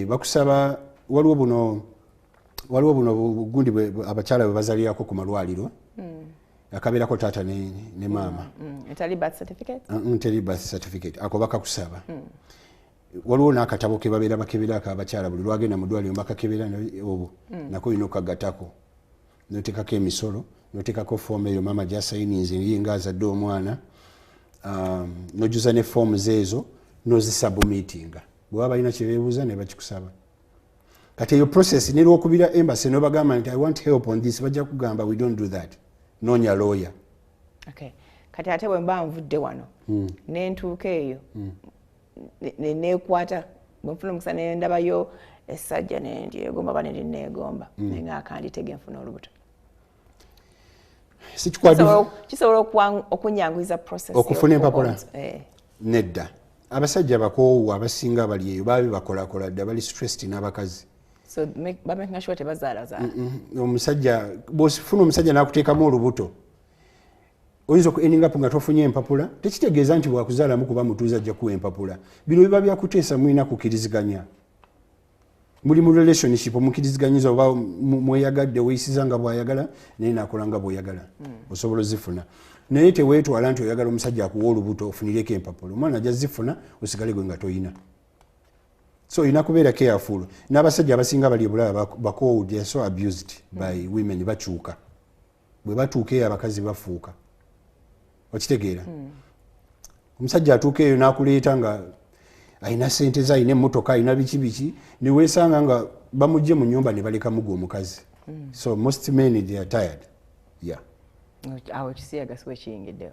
Bakusaba waliwo buno gundi abakyala bwe bazalirako ku malwaliro akabeerako taata ne maama. Teri birth certificate? Teri birth certificate, ako bakakusaba. Waliwo n'akatabo ke babeera bakeberako abakyala buli lwagenda mu ddwaliro bakakebera obwo nako olina okukagattako n'oteekako emisolo, n'oteekako foomu eyo maama gy'asayininze ye ng'azadde omwana, n'ojjuza ne foomu ezo n'ozisubmitinga. Bw'oba balina kye beebuuza ne bakikusaba. Kati eyo process ne lwokubira embassy n'obagamba nti I want help on this, bajja kugamba we don't do that, noonya lawyer. Okay. Kati ate bwe mba nvudde wano n'entuuka eyo neekwata bwenfuna omukisa nendabayo essajja nendyegomba ba nendineegomba naye nga akanditege nfuna olubuto, kisobola okunyanguyiza process okufuna empapula? Nedda. Abasajja bakoowu abasinga abali eyo baabi bakolakola dda, bali stressed n'abakazi. So bamaking sure tebazaalazaala. Omusajja bw'ofuna omusajja n'akuteekamu olubuto oyinza okueningapo nga tofunye empapula, tekitegeeza nti bwakuzaalamu kuba mutuuza ajja kuwa empapula. Bino biba byakuteesa mulina kukiriziganya, muli mu relationship omukiriziganyiza oba mweyagadde weeyisiza nga bw'ayagala naye naakola nga bw'oyagala osobola ozifuna. Naye teweetwala nti oyagala omusajja akuwa olubuto ofunireko empapula, omwana ajja zifuna osigale gwe nga toyina. So olina kubeera careful. N'abasajja abasinga bali ebulaba bakoowu, they are so abused by women, bakyuka. Bwe batuuka eyo abakazi bafuuka, okitegeera. Omusajja atuuka eyo n'akuleeta nga ayina sente ze, ayina emmotoka, ayina biki ne weesanga nga bamugye mu nnyumba ne baleka mugo omukazi. So most men they are tired. Yeah. Awo ekisiyaga siwe kiyingiddewo.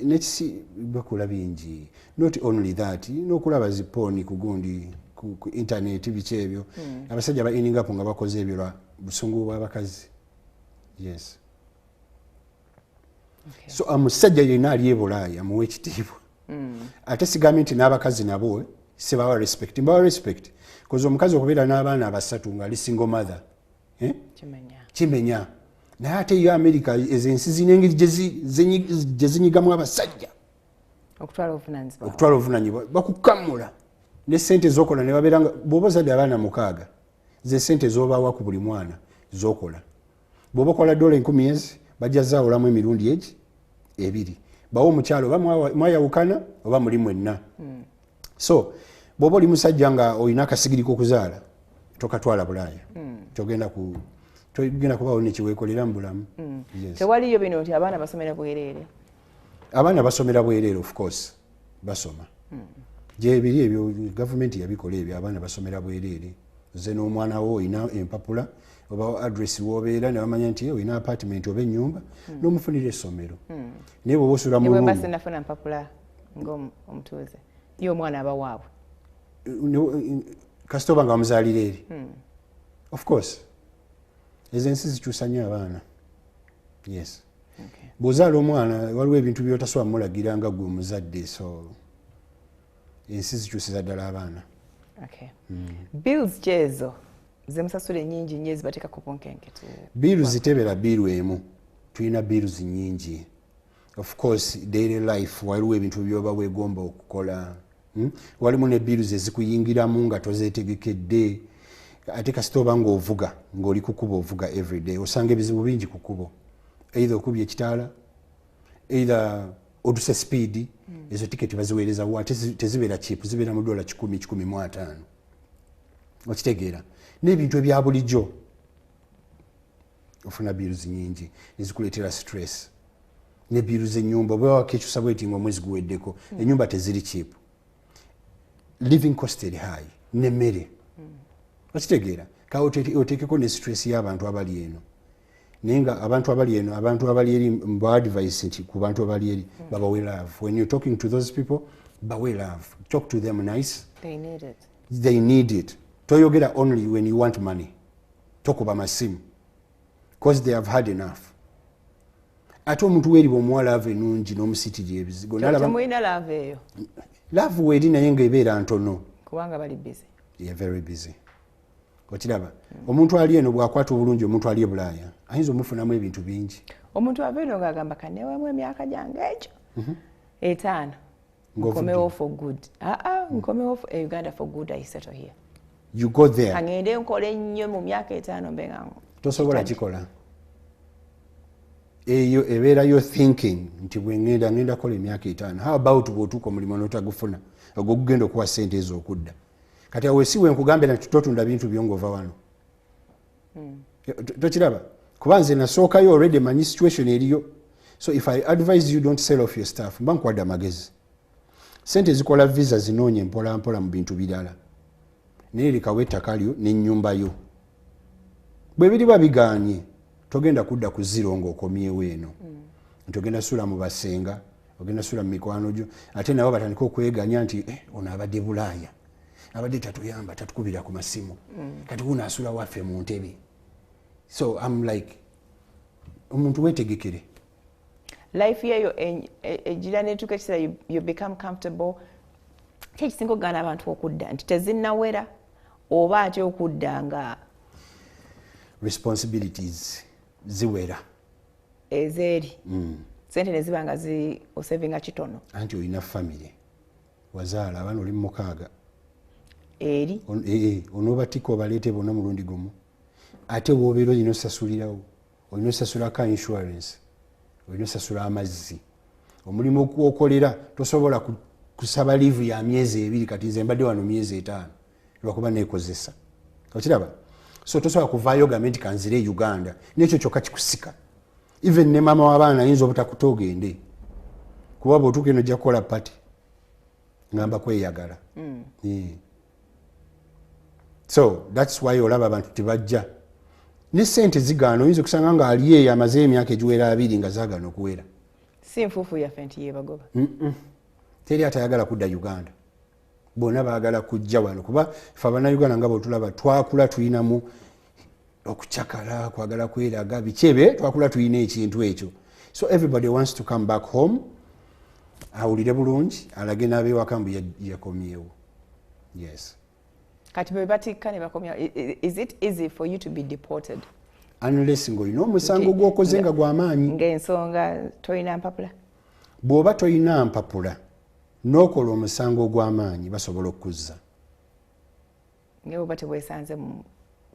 Nekisi bakola bingi. Not only that, n'okulaba zipooni ku gundi ku internet biki ebyo. Abasajja ba-ending up nga bakoze ebyo lwa busungu bw'abakazi. Yes. Okay. So omusajja yenna ali e Bulaaya amuwa ekitiibwa. Ate sigambye nti n'abakazi nabo sebawa respect. Mbawa respect. Kozi omukazi okubeera n'abaana abasatu nga ali single mother. Kimenya. Naye ate yo America ezensi zinengeri gye zinyigamu abasajja okutwala obuvunanyizibwa bakukamula ne ssente z'okola ne babeera nga bw'oba ozadde abaana 6 ze ssente z'obawa ku buli mwana z'okola. Bw'oba okola $10,000 bajja zaawulamu emirundi ebiri. Bawa omukyalo oba mwayawukana oba muli mwenna. So bw'oba oli musajja nga olina akasigiri k'okuzaala tokatwala Bulaaya. Togenda kubaawo nekiweekolera mu bulamu. Tewaliyo bino nti abaana basomera bwereere? Abaana basomera bwereere, of course basoma. Gyebiri ebyo gavumenti yabikola ebyo, abaana basomera bwereere. Ze n'omwana wo olina empapula oba address w'obeera ne bamanya nti olina apartment oba ennyumba n'omufunira essomero. Naye bw'oba osula mu lumu basi nafuna mpapula ng'omutuuze ye omwana aba waabwe kasita oba nga bamuzaalira eri. Of course ezo ensi zikyusa nnyo abaana. Yes. Bw'ozaala omwana waliwo ebintu by'otasobola mulagira nga gwe omuzadde, so ensi zikyusiza ddala abaana. Bills kyezo zemusasula ennyingi nnyo ezibateekako bunkenke? Bills zitebera biiru emu, tulina bills nnyingi. Of course daily life waliwo ebintu by'oba weegomba okukola. Walimu ne bills ezikuyingiramu nga tozeetegekedde. ate kasita oba ng'ovuga ng'oli ku kkubo ovuga everyday osanga ebizibu bingi ku kkubo either okubye ekitaala either oduse speed ezo tiketi baziweereza wa tezibeera cheap zibeera mu $10 $15 okitegeera n'ebintu ebya bulijjo ofuna bills nyingi nezikuleetera stress ne bills ennyumba oba wakekyusa bweti ng'omwezi guweddeko ennyumba teziri cheap living cost eri high n'emmere okitegeera kawo oteekeko ne stress y'abantu abali eno naye nga abantu abali eri mba advice nti ku bantu abali eri babawe love when you're talking to those people bawe love talk to them nice they need it toyogera only when you want money tokuba masimu because they have had enough ate omuntu weeriba omuwa love enungi n'omusitiri ebizigo temulina love eyo love weeri naye ng'ebeera ntono kubanga bali busy very busy okiraba omuntu ali eno bw'akwata obulungi omuntu ali e Bulaaya ayinza omufunamu ebintu bingi omuntu ava eno ng'agamba kanewemu emyaka gyange egyo 5 nkomewo for good nkomewo Uganda for good I settle here you go there angende nkole ennyo mu myaka 5 mbenga tosobola kikola eyo ebeerayo thinking nti ngenda kola emyaka 5 how about bw'otuuka omulimu n'otagufuna ogwo gugenda okuwa ssente ez'okudda kati awo si wenkugambye nti totunda bintu byongova wano tokiraba kuba nze nasookayo already manyi situation eriyo so if I advise you don't sell off your stuff mba nkwadde amagezi ssente zikola visa zinoonye mpola mpola mu bintu birala naye lekawo ettaka lyo n'ennyumba yo bwe biriba bigaanye togenda kudda ku zero ng'okomyewo eno nti ogenda sula mu basenga ogenda sula mu mikwano gyo ate nabo batandika okweganya nti ono abadde Bulaaya abadde tatuyamba tatukubira ku masimu kati guno asula waffe mu ntebe so I'm like omuntu weetegekere life yeyo egira netuuka ekiseera you become comfortable kyekisinga okugaana abantu okudda nti tezinnawera oba ate okudda nga responsibilities ziwera ezeeri sente neziba nga osevinga kitono anti olina family wazaala abaana oli mukaaga eri onoobatika obaleete bonna mulundi gumu ate woobeera olina osasulirawo olina osasulako insurance olina osasula amazzi omulimu gwokolera tosobola kusaba liivu ya myezi 2 kati nze mbadde wano myezi 5 lwakuba neekozesa okiraba so tosobola kuvaayo gavumenti kanzire Uganda nekyo kyokka kikusika even ne maama w'abaana ayinza obutakuta ogende kuba bw'otuuka eno ojja kukola pati ngamba kweyagala so that's why olaba abantu tebajja ne ssente zigaana oyinza okusanga nga ali eyo amaze emyaka egiwera 2 nga zaagaana okuwera si nfuufu yaffe nti yebagoba teri atayagala kudda Uganda bonna baagala kujja wano kuba ffe Abannayuganda nga bwetulaba twakula tulinamu okucakala kwagala kweraga bikyebe twakula tulina ekintu ekyo so everybody wants to come back home awulire bulungi alage n'abeewaka mbu yakomyewo yes kati bwe batikka ne bakomya is it easy for you to be deported unless ng'olina omusango gw'okoze nga gw'amaanyi ng'ensonga toyina mpapula bw'oba toyina mpapula n'okola omusango gw'amaanyi basobola okukuzza ng'oba tebwesanze mu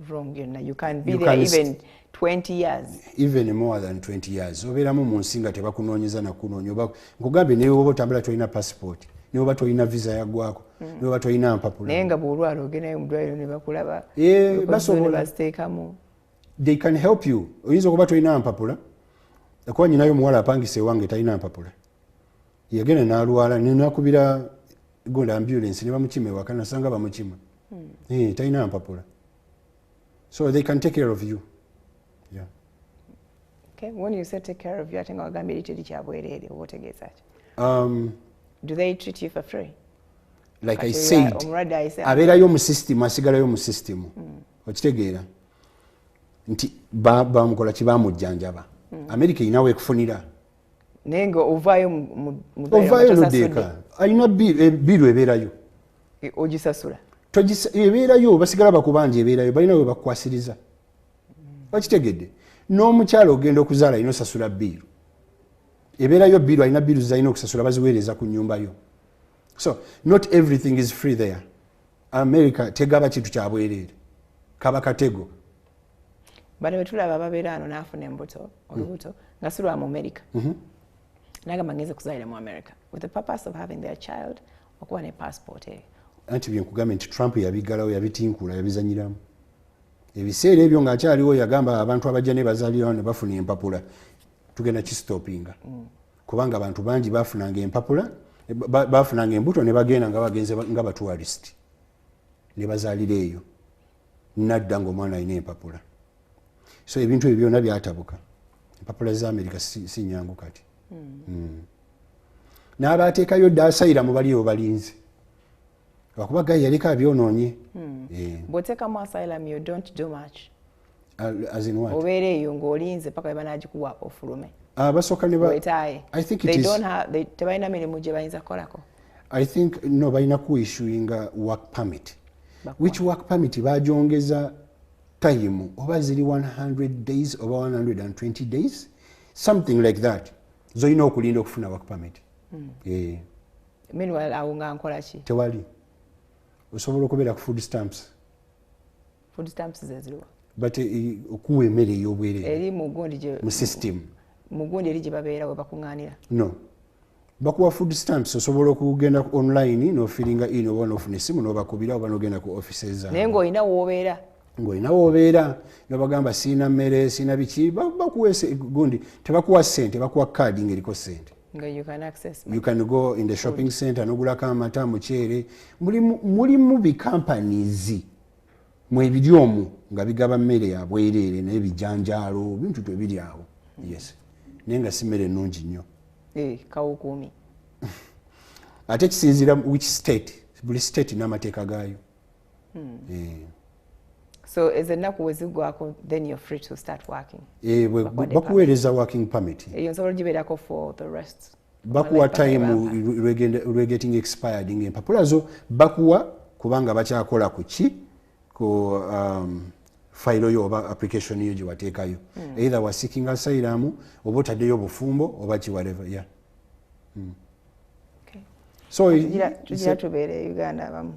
wrong yonna you can be there even 20 years even more than 20 years obeeramu mu nsi nga tebakunoonyeza nakunoonya oba nkugambye naye oba otambula tolina passport naye oba tolina visa yaggwako naye oba tolina mpapula naye nga bw'olwala ogendayo mu ddwaliro ne bakulaba basobola baziteekamu they can help you oyinza okuba tolina mpapula akuba nyinayo omuwala apangisa ewange talina mpapula yagenda n'alwala nenakubira gonda ambulance ne bamukima ewaka nasanga bamukima talina mpapula so they can take care of you yeah. Okay, when you say take care of you, I think I'll be able to what against that. Do they treat you for free? Like I said, abeerayo mu system asigalayo mu system okitegeera nti bamukola kibamujjanjaba America inawe kufunira nengo ovaayo ovaayo nodeeka alina biru ebeerayo ogisasula ebeerayo basigala bakubanja ebeerayo balina we bakukwasiriza okitegedde n'omukyalo ogenda okuzaala ino sasula biru ebeerayo biru alina biru zalina okusasula baziweereza ku nyumba yo so not everything is free there America tegaba kintu kya bwereere kaba katego. Bale betulaba babeera ano n'afuna embuto olubuto nga si lwa mu America. Nagamba ngeze kuzaala mu America with the purpose of having their child okuba ne passport eyo. Anti byenkugambye nti Trump yabigalawo yabitinkula yabizanyiramu. Ebiseera ebyo ng'akyaliwo yagamba abantu abajja ne bazaalirawo ne bafuna empapula tugenda kistopinga. Kubanga abantu bangi bafunanga empapula bafunanga embuto ne bagenda nga bagenze nga ba tourist ne bazaalira eyo nadda ng'omwana alina empapula. So ebintu ebyo byonna byatabuka. Empapula za America si nyangu kati. N'abateekayo ddaasayira mu baliyo balinzi. Wakuba gayi yalika abyonoonye. Bw'oteekamu asylum you don't do much. As in what? Obeera eyo ng'olinze paka banagikuwa ofulume. Basooka ne ba I think it is. Tebalina mirimu gye bayinza kukolako. I think no balina ku-issuing work permit. Which work permit bagyongeza time oba ziri 100 days oba 120 days something like that. Zoyina okulinda okufuna work permit. Meanwhile awo nga nkola ki? Tewali. Osobola okubeera ku food stamps. Food stamps zeziriwa. But okuwa emmere ey'obwereere. Eri mu gundi gye mu system. Mu gundi eri gye babeera we bakuŋŋaanira. No. Bakuwa food stamps osobola okugenda online n'ofiringa in oba n'ofuna essimu n'obakubira oba n'ogenda ku offices zaabwe. Naye ng'olina w'obeera. Ng'olina w'obeera n'obagamba siina mmere siina biki bakuwa gundi tebakuwa ssente bakuwa kaadi ng'eriko ssente. You can access. You can go in the shopping center n'ogulako amata muceere mulimu bi companies mu ebiri omwo nga bigaba mmere ya bwereere n'ebijanjaalo bintu tebiri awo. Yes. Naye nga si mmere ennungi nnyo. Kawukuumi. Ate kisinziira which state. Buli state n'amateeka gaayo. So as ennaku we ziggwako then you're free to start working. Bakuweereza working permit. Eyo nsobola gibeerako for the rest. Bakuwa time lwe getting expired ng'empapula zo bakuwa kubanga bakyakola ku ki ku file yo oba application yo gye wateekayo. Either was seeking asylum oba otaddeyo obufumbo oba ki whatever. Yeah. Okay. So tugira tubeere Uganda abamu.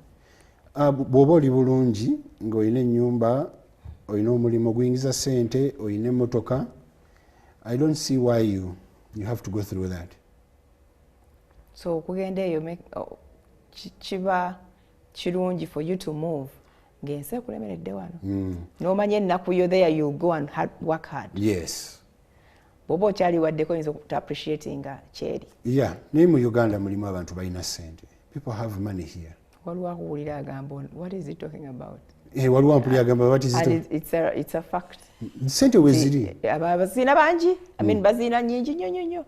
Bw'oba oli bulungi ng'olina ennyumba olina omulimu guyingiza ssente olina emmotoka I don't see why you have to go through that. So okugenda eyo kiba kirungi for you to move ng'ensi ekulemeredde wano n'omanya ennaku yo there you go and work hard. Yes. Bw'oba okyali waddeko oyinza okuta appreciatinga kyeri. Yeah, naye mu Uganda mulimu abantu balina ssente. People have money here. Waliwo akuwulira agamba what is he talking about? Waliwo ampuli agamba what is it? It's a fact. Ssente we ziri. Abaziina bangi, baziina nnyingi nnyo.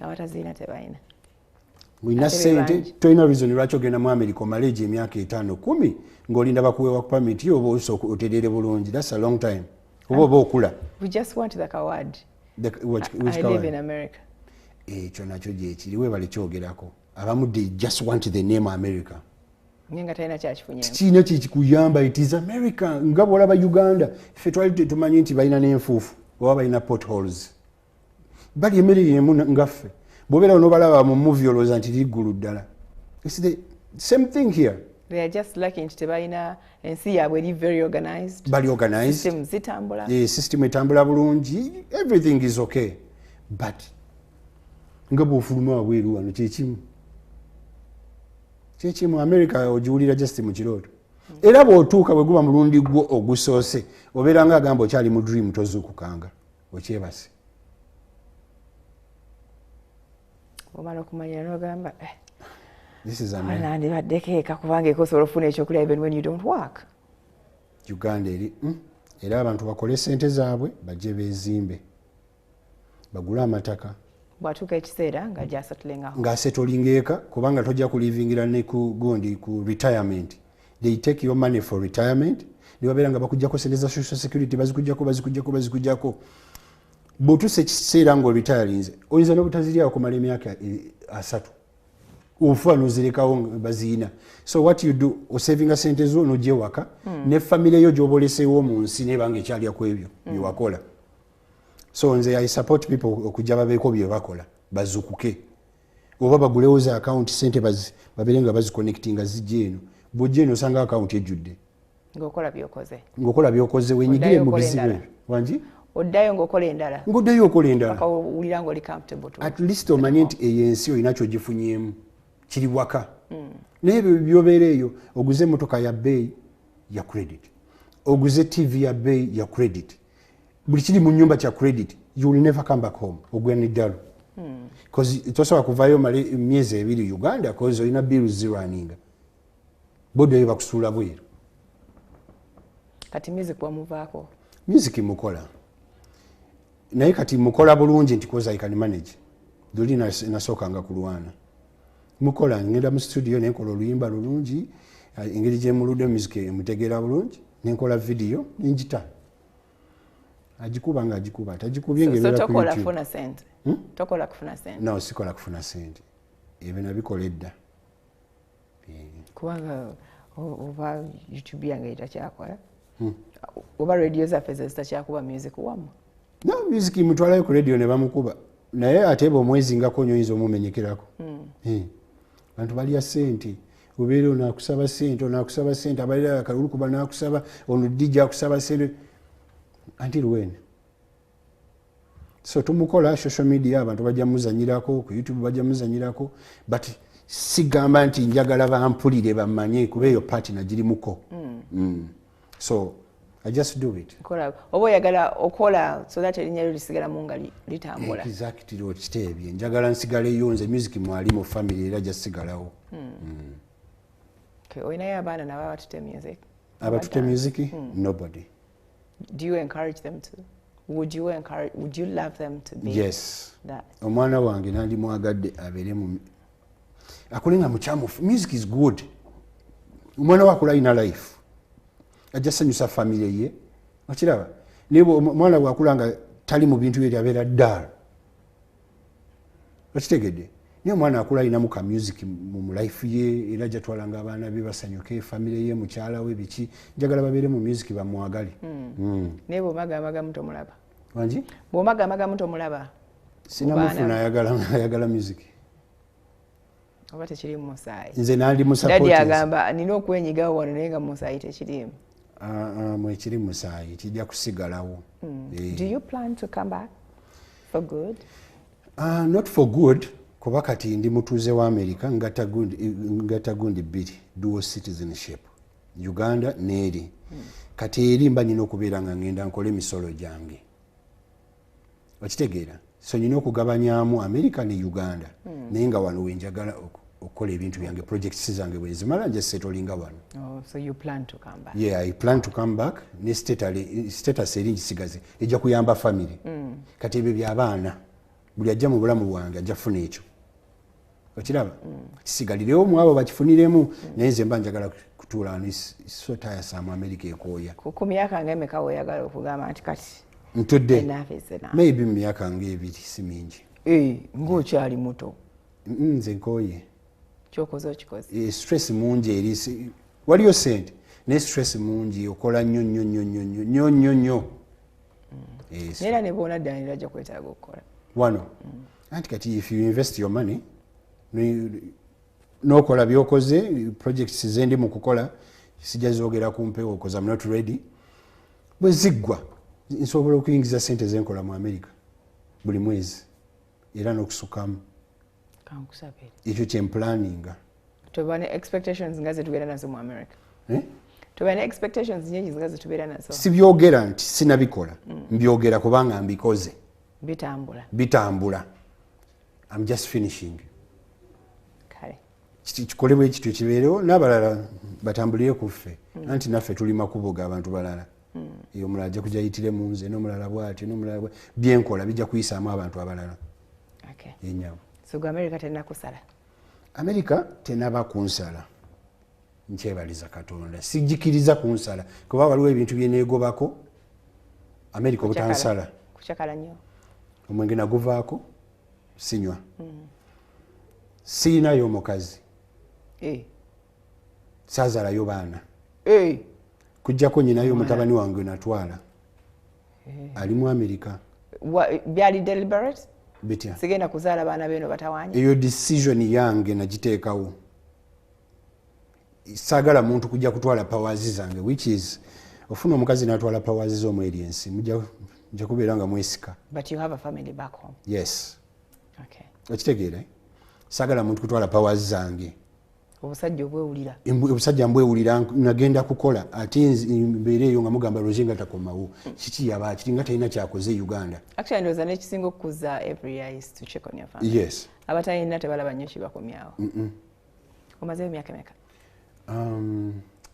Abataziina tebalina. Wina ssente tolina reason lwaki ogenda mu America omale egyo emyaka 5-10 ng'olinda bakuwe work permit yo oba otereere bulungi. That's a long time. Oba okula. We just want the card. I live in America. Ekyo nakyo gyekiri webale kyogerako. Abamu they just want the name America. Nga talina kyakifunyeeko. Kiina kikuyamba it is America nga bw'olaba Uganda ffe twali tumanyi nti balina n'enfuufu oba balina potholes. Bali emmere y'emu ngaffe. Bw'obeera n'obalaba mu movie olowooza nti liggulu ddala. It's the same thing here. They are just lucky nti tebalina ensi yaabwe eri very organized. Bali organized. System zitambula. System etambula bulungi. Everything is okay. But nga bw'ofuluma wabweru wano kyekimu. Kyekimu America ogiwulira just mu kirooto. Era bw'otuuka bwe guba mulundi gwo ogusoose obeera nga agamba okyali mu dream tozuukukanga. Okyebase. Omala okumanya n'ogamba This is America. Nandibaddeko eka kubanga ekosobola ofuna ekyokulya even when you don't work. Uganda eri era abantu bakole ssente zaabwe bajje beezimbe bagule amataka bw'atuuka ekiseera nga gyasatulengaho ng'asetolinga eka kubanga tojja kulivingira ne ku gundi ku retirement. They take your money for retirement ne babeera nga bakujjako ssente za social security bazikujjako bw'otuusa ekiseera ng'oretirinze oyinza n'obutaziryawo kumala emyaka 3 ofa n'ozirekawo baziina. So what you do osavinga ssente zo n'ojja ewaka ne famire yo gy'oboleseewo mu nsi nebanga ekyalya ku ebyo byewakola. So nze I support people okujja babeeko bye bakola bazukuke oba bagulewo za account ssente babeere nga baziconnectinga zijja eno bw'ojja eno osanga account ejjudde ngokola byokoze wenyigire mu bizibu wangi oddayo ngokola endala ngoddayo okola endala akawulira ng'oli comfortable at least omanye nti eyo ensi olina kyogifunyemu kiri waka naye ebyo byobeera eyo oguze emotoka ya bbeeyi ya credit oguze tv ya bbeeyi ya credit buli kiri mu nyumba kya credit you will never come back home ogwani ddalo because tosobola kuvayo male myezi 2 Uganda because olina bills zirwaninga bodo eyo bakusuula bweru kati music wamuvaako music mukola naye kati mukola bulungi nti because I can manage duli nasookanga kulwana mukola ngenda mu studio nenkola oluyimba lulungi engeri gyemuludde music emutegeera bulungi nenkola video ninjita agikuba nga agikuba tagikubye ng'ebeera ku YouTube. Tokola sente tokola kufuna sente no sikola kufuna sente ebyo nabikola edda kubanga oba YouTube yange etakyakola oba radio zaffe zitakyakuba music wamu no music mutwalayo ku radio ne bamukuba naye ate omwezi ngako nyoyinza omumenyekerako bantu balya sente obeera onakusaba sente abalira kalulu kuba nakusaba ono DJ akusaba sente until when so tumukola social media abantu bajja muzanyirako ku YouTube bajja muzanyirako but sigamba nti njagala bampulire bamanye kuba eyo party nagiri muko so I just do it kola obo yagala okola so that erinnya lyo lisigala mu nga litambula exactly what kitebye njagala nsigale yonze music mwali mu family era jasigalawo okay oyinayo abaana nabo abatute music abatute music nobody do you encourage them to would you love them to be yes that omwana wange nandi mwagadde abere mu akulinga muchamu music is good omwana wakula ina life ajasanyusa family ye okiraba nibo mwana wakulanga tali mu bintu bye abera ddala okitegedde niyo mwana akula ina muka music mu life ye era jatwalanga abaana be basanyuke family ye mukyala we biki njagala babere mu music bamwagale nebo maga muto mulaba wanji bo maga muto mulaba sina mufuna ayagala music oba tekiri mu musaayi nze nandi mu support dadi agamba nina okwenyigawo wano naye nga mu musaayi tekirimu mwekiri mu musaayi kijja kusigalawo do you plan to come back for good not for good kuba kati ndi mutuuze wa America ngata gundi bbiri dual citizenship Uganda n'eri kati eri mba nina okubeera nga ngenda nkole emisolo gyange okitegeera so nina okugabanyaamu America ne Uganda naye nga wano wenjagala okukola ebintu byange projects zange bwezimala nje settlinga wano so you plan to come back yeah I plan to come back ne status eri ngisigaze ejja kuyamba family kati ebyo by'abaana buli ajja mu bulamu bwange ajja funa ekyo okiraba kisigalireo mwabo bakifuniremu naye nze mba njagala kutuula ani so tiresome America ekooya ku myaka ng'emeka oyagala okugamba nti kati ntudde maybe mu myaka ng'ebiri si mingi ng'okyali muto nze nkooye kyokoze okikoze stress mungi eri waliyo sente ne stress mungi okola nnyo era ne boona ddala ajja kwetaaga okukola wano anti kati if you invest your money nokola byokoze projects zendi mu kukola sijja zoogera ku mpewo because I'm not ready bwe ziggwa nsobola okuyingiza sente zenkola mu America buli mwezi era n'okusukamu kankusabira ekyo kyemplaninga tobane expectations nga zetugenda nazo mu America tobane expectations nyingi nga zetubeera nazo sibyogera nti sinabikola mbyogera kubanga mbikoze bitambula I'm just finishing kale kikolebwa ekityo kibeerewo n'abalala batambulire ku ffe anti naffe tuli makubuga abantu balala iyo omulala ajja kujja yitire mu nze n'omulala bw'ati n'omulala byenkola bijja kuyisaamu abantu abalala yenyawo so America tena kusala America tenaba kunsala nkyebaliza Katonda sijikiriza kunsala kuba waliwo ebintu byeneegobako America obutansala kuchakala nnyo omwenge naguvaako sinywa siinayo omukazi saazalayo baana kujjako nyinayo mutabani wange natwala ali mu America byali deliberate bitya sigenda kuzaala baana beno batawanye eyo decision yange nagiteekawo saagala muntu kujja kutwala powers zange, which is ofuna omukazi n'atwala powers z'omweri ensi mujja kubeera nga mwesika. But you have a family back home? Yes. Okay. Okitegeera? Saagala muntu kutwala powers zange. Obusajja obwewulira. Obusajja mbwewulira nagenda kukola ate mbeera eyo nga mugamba Roge nga takomawo. Kiki yaba kiringa talina kyakoze Uganda. Actually ndowooza n'ekisinga okukuza every year is to check on your family. Yes. Abatalina tebalaba nnyo kibakomyawo. Omazeyo emyaka emeka?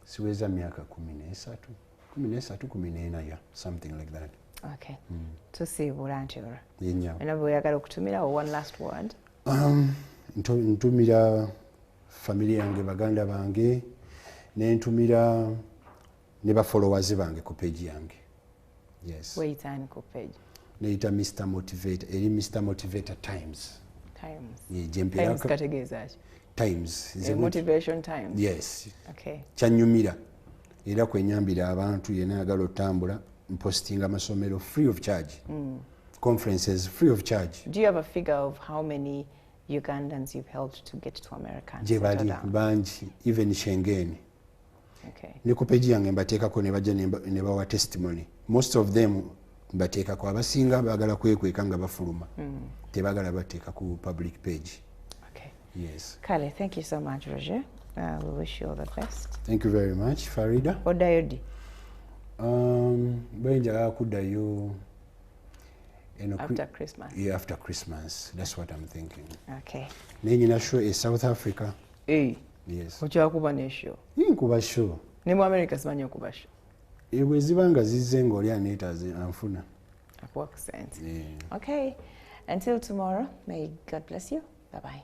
Siweza myaka 13, something like that. Okay. Tusiibula nti olwo. Yenyawo. Era bw'oyagala okutumira one last word? Ntumira familia yange, baganda bange, nentumira ne ba followers bange ku page yange. Yes. Weyitaani ku page? Neyita Mr. Motivator, eri Mr. Motivator Times. Times. Times kategeeza ki? Times. Motivation Times? Yes. Okay. Kyanyumira. Era kwenyambira abantu yenna ayagala otambula posting amasomero free of charge. Conferences free of charge. Do you have a figure of how many Ugandans you've helped to get to America? Jebali banji, even Schengen. Okay. Ne ku page yange mbateekako ne bajja ne bawa testimony. Most of them mbateekako, abasinga baagala kwekweka nga bafuluma. Tebagala bateeka ku public page. Okay. Yes. Kale, thank you so much, Roger. We wish you all the best. Thank you very much, Farida. Oddayo ddi? Benjagala kuddayo After Christmas? Yeah, after Christmas. That's what I'm thinking. Okay. Nenyina show in South Africa. Hey. Yes. Okyakuba ne show? Nkuba show. Ne mu America simanyi okuba show? Bwe ziba nga zizze ng'oli aneetaze anfuna. Akuwa ku sense. Yeah. Okay. Until tomorrow, may God bless you. Bye-bye.